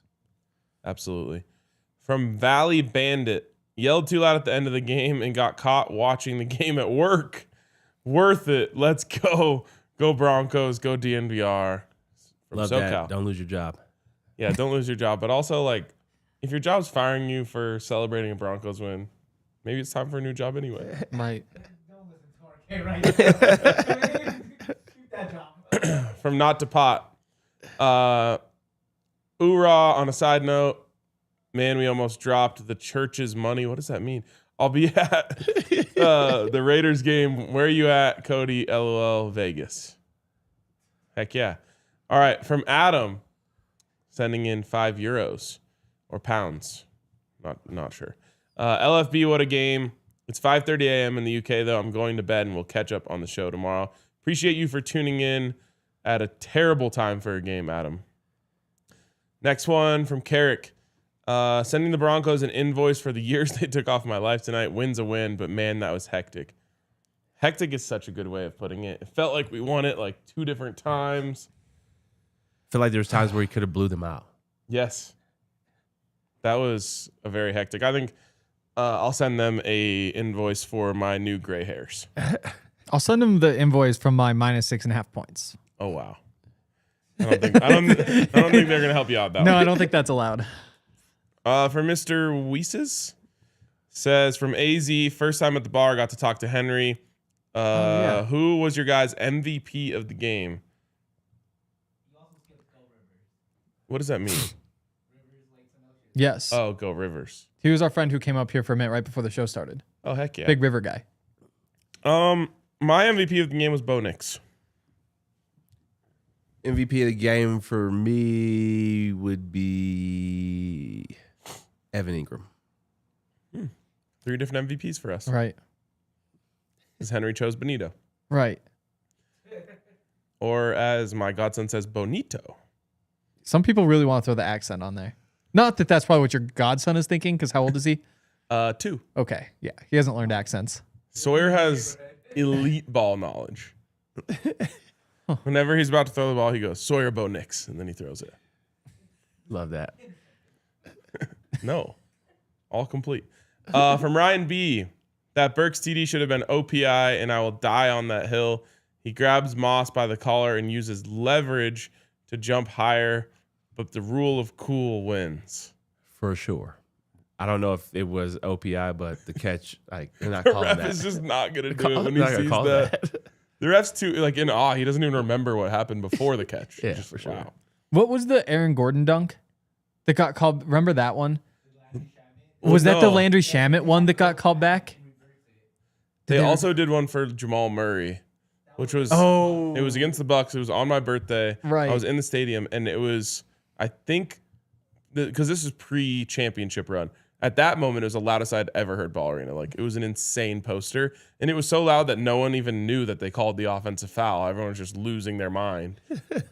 Absolutely. From Valley Bandit, yelled too loud at the end of the game and got caught watching the game at work. Worth it. Let's go. Go Broncos. Go DNVR. From Love SoCal. that. Don't lose your job. Yeah, don't lose your job. But also, if your job's firing you for celebrating a Broncos win, maybe it's time for a new job anyway. Right. Don't listen to RK right now. Shoot that job. From Not to Pot. Oorah, on a side note, man, we almost dropped the church's money. What does that mean? I'll be at the Raiders game. Where are you at, Cody? LOL, Vegas. Heck yeah. All right, from Adam, sending in €5 or pounds. Not sure. LFB, what a game. It's 5:30 a.m. in the UK, though. I'm going to bed, and we'll catch up on the show tomorrow. Appreciate you for tuning in at a terrible time for a game, Adam. Next one from Carrick. Sending the Broncos an invoice for the years they took off my life tonight. Win's a win, but man, that was hectic. Hectic is such a good way of putting it. It felt like we won it 2 different times. I feel like there was times where he could have blew them out. Yes. That was a very hectic. I think I'll send them a invoice for my new gray hairs. I'll send them the invoice from my -6.5 points. Oh, wow. I don't think they're going to help you out that No, way. I don't think that's allowed. For Mr. Weises, says from AZ, first time at the bar, got to talk to Henry. Yeah. Who was your guys' MVP of the game? What does that mean? Yes. Oh, go Rivers. He was our friend who came up here for a minute right before the show started. Oh, heck yeah. Big river guy. My MVP of the game was Bo Nix. MVP of the game for me would be Evan Ingram. 3 different MVPs for us. Right. Because Henry chose Bonito. Right. Or as my godson says, Bonito. Some people really want to throw the accent on there. Not that that's probably what your godson is thinking, because how old is he? 2. Okay. Yeah. He hasn't learned accents. Sawyer has elite ball knowledge. Whenever he's about to throw the ball, he goes, Sawyer Bo Nix, and then he throws it. Love that. No. All complete. From Ryan B. That Burks TD should have been OPI, and I will die on that hill. He grabs Moss by the collar and uses leverage to jump higher, but the rule of cool wins. For sure. I don't know if it was OPI, but the catch, like, they're not calling Ref that. is just not going to do it when he Not gonna sees call that. The ref's too, like, in awe. He doesn't even remember what happened before the catch. Yeah, Just, for sure. wow. What was the Aaron Gordon dunk that got called? Remember that one? Well, Was that the no. Landry Shamet one that got called back? They also did one for Jamal Murray, which was it was against the Bucks. It was on my birthday. Right. I was in the stadium, and it was, I think, because this is pre-championship run. At that moment, it was the loudest I'd ever heard Ball Arena. Like, it was an insane poster, and it was so loud that no one even knew that they called the offensive foul. Everyone was just losing their mind.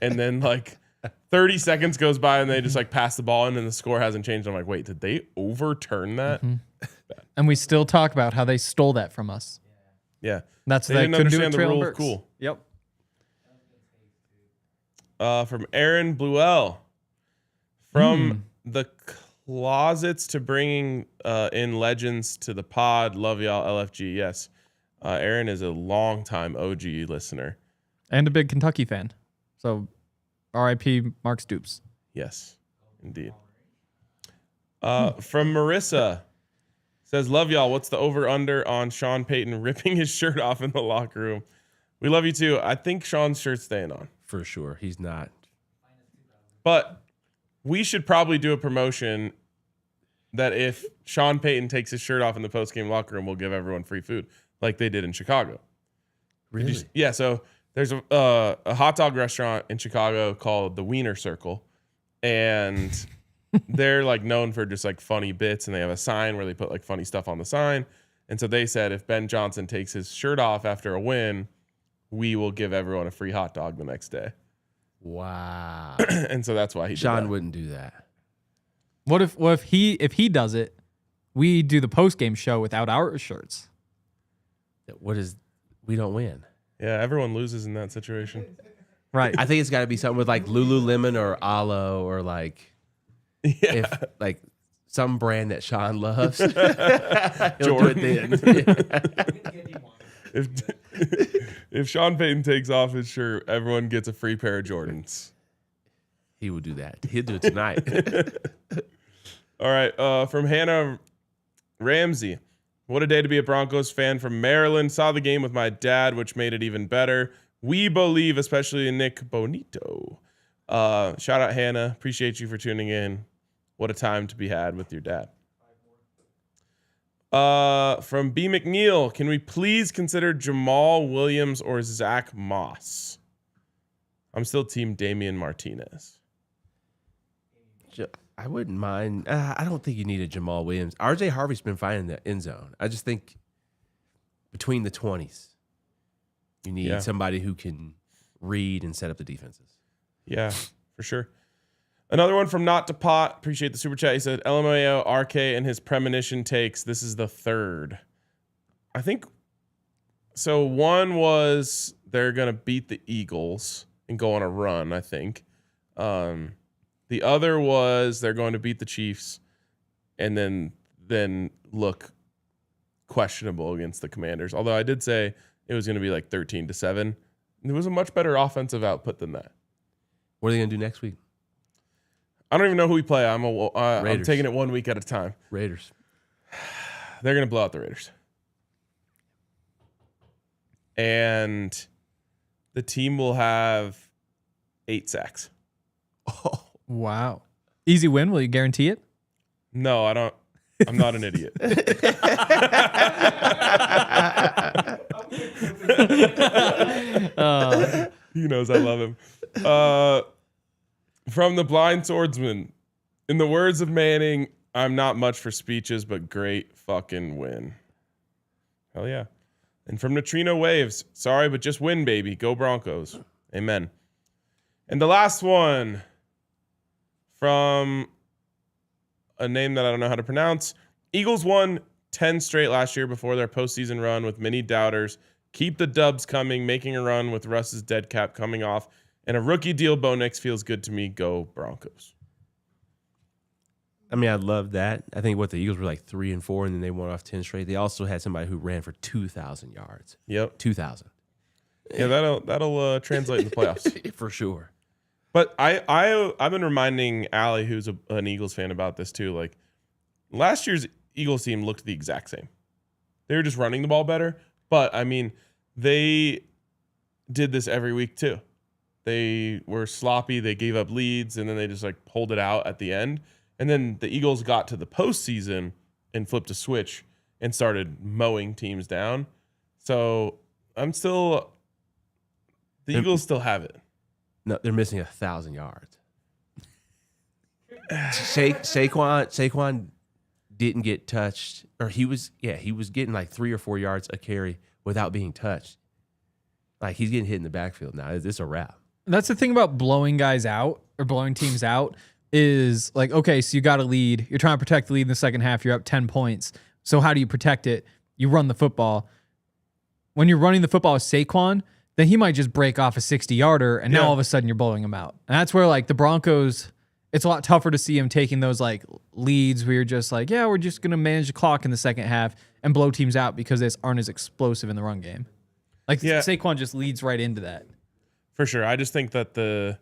And then, like, 30 seconds goes by, and they just, like, pass the ball in, and the score hasn't changed. I'm like, wait, did they overturn that? And we still talk about how they stole that from us. Yeah. That's They they didn't couldn't do it. understand the Traylon rule of Burks. cool. Yep. From Aaron Bluell. From the closets to bringing in legends to the pod. Love y'all, LFG. Yes. Aaron is a longtime OG listener. And a big Kentucky fan. So RIP Mark Stoops. Yes, indeed. From Marissa. Says, love y'all. What's the over-under on Sean Payton ripping his shirt off in the locker room? We love you too. I think Sean's shirt's staying on. For sure. He's not. But we should probably do a promotion that if Sean Payton takes his shirt off in the post-game locker room, we'll give everyone free food like they did in Chicago. Really? Yeah, so there's a hot dog restaurant in Chicago called the Wiener Circle, and they're like known for just like funny bits, and they have a sign where they put like funny stuff on the sign. And so they said if Ben Johnson takes his shirt off after a win, we will give everyone a free hot dog the next day. Wow. And so that's why he did Sean that. wouldn't do that. What if he does it, we do the post game show without our shirts. We don't win. Yeah, everyone loses in that situation. Right. I think it's got to be something with like Lululemon or Alo or like if like some brand that Sean loves. He'll do it then. If Sean Payton takes off his shirt, everyone gets a free pair of Jordans. He will do that. He'll do it tonight. All right, from Hannah Ramsey. What a day to be a Broncos fan from Maryland. Saw the game with my dad, which made it even better. We believe, especially in Nik Bonitto. Shout out, Hannah. Appreciate you for tuning in. What a time to be had with your dad. From B. McNeil, can we please consider Jamal Williams or Zach Moss? I'm still team Damian Martinez. I wouldn't mind. I don't think you need a Jamal Williams. RJ Harvey's been fine in the end zone. I just think between the 20s, you need somebody who can read and set up the defenses. Yeah, for sure. Another one from Not to Pot. Appreciate the super chat. He said, LMAO, RK, and his premonition takes. This is the third. I think. So one was they're going to beat the Eagles and go on a run, I think. The other was they're going to beat the Chiefs and then look questionable against the Commanders. Although I did say it was going to be like 13-7. It was a much better offensive output than that. What are they going to do next week? I don't even know who we play. I'm Raiders. taking it 1 week at a time. Raiders. They're going to blow out the Raiders. And the team will have 8 sacks. Oh. Wow. Easy win. Will you guarantee it? No, I don't. I'm not an idiot. He knows I love him. From the Blind Swordsman. In the words of Manning, I'm not much for speeches, but great fucking win. Hell yeah. And from Neutrino Waves, sorry, but just win, baby. Go Broncos. Amen. And the last one from a name that I don't know how to pronounce. Eagles won 10 straight last year before their postseason run with many doubters. Keep the dubs coming, making a run with Russ's dead cap coming off. And a rookie deal, Bo Nix feels good to me. Go Broncos. I mean, I love that. I think the Eagles were like 3-4, and then they went off 10 straight. They also had somebody who ran for 2,000 yards. Yep. 2,000. Yeah, that'll translate in the playoffs. For sure. But I've been reminding Allie, who's an Eagles fan, about this too. Like last year's Eagles team looked the exact same. They were just running the ball better. But I mean, they did this every week too. They were sloppy. They gave up leads, and then they just like pulled it out at the end. And then the Eagles got to the postseason and flipped a switch and started mowing teams down. So the Eagles still have it. No, they're missing 1,000 yards. Saquon didn't get touched, or he was getting like 3 or 4 yards a carry without being touched. Like he's getting hit in the backfield now. It's a wrap. That's the thing about blowing guys out or blowing teams out is like, okay, so you got a lead. You're trying to protect the lead in the second half. You're up 10 points. So how do you protect it? You run the football. When you're running the football with Saquon, then he might just break off a 60-yarder, and now all of a sudden you're blowing him out. And that's where like the Broncos, it's a lot tougher to see him taking those like leads where you're just like, yeah, we're just going to manage the clock in the second half and blow teams out because they aren't as explosive in the run game. Like Saquon just leads right into that. For sure. I just think that the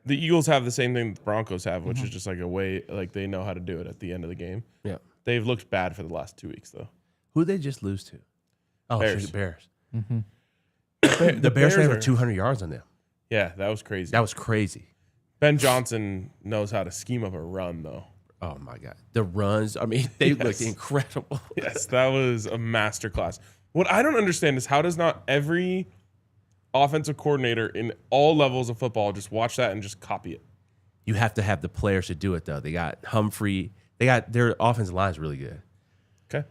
Eagles have the same thing the Broncos have, which is just like a way, like they know how to do it at the end of the game. Yeah. They've looked bad for the last 2 weeks, though. Who did they just lose to? Oh, Bears. Bears. Mm-hmm. The Bears had over 200 yards on them. Yeah, that was crazy. That was crazy. Ben Johnson knows how to scheme up a run, though. Oh, my God. The runs, I mean, they looked incredible. Yes, that was a masterclass. What I don't understand is how does not every offensive coordinator in all levels of football just watch that and just copy it? You have to have the players to do it, though. They got Humphrey. Their offensive line is really good. Okay.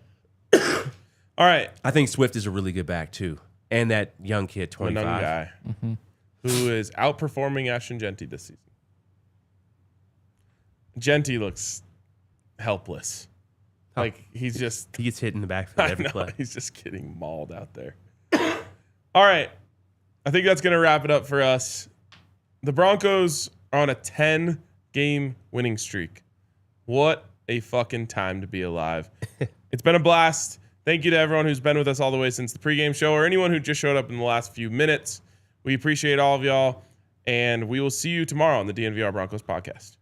All right. I think Swift is a really good back, too. And that young kid, 25. Young guy who is outperforming Ashton Genty this season. Genty looks helpless. Like he gets hit in the backfield every play. He's just getting mauled out there. All right. I think that's going to wrap it up for us. The Broncos are on a 10-game winning streak. What a fucking time to be alive. It's been a blast. Thank you to everyone who's been with us all the way since the pregame show or anyone who just showed up in the last few minutes. We appreciate all of y'all, and we will see you tomorrow on the DNVR Broncos Podcast.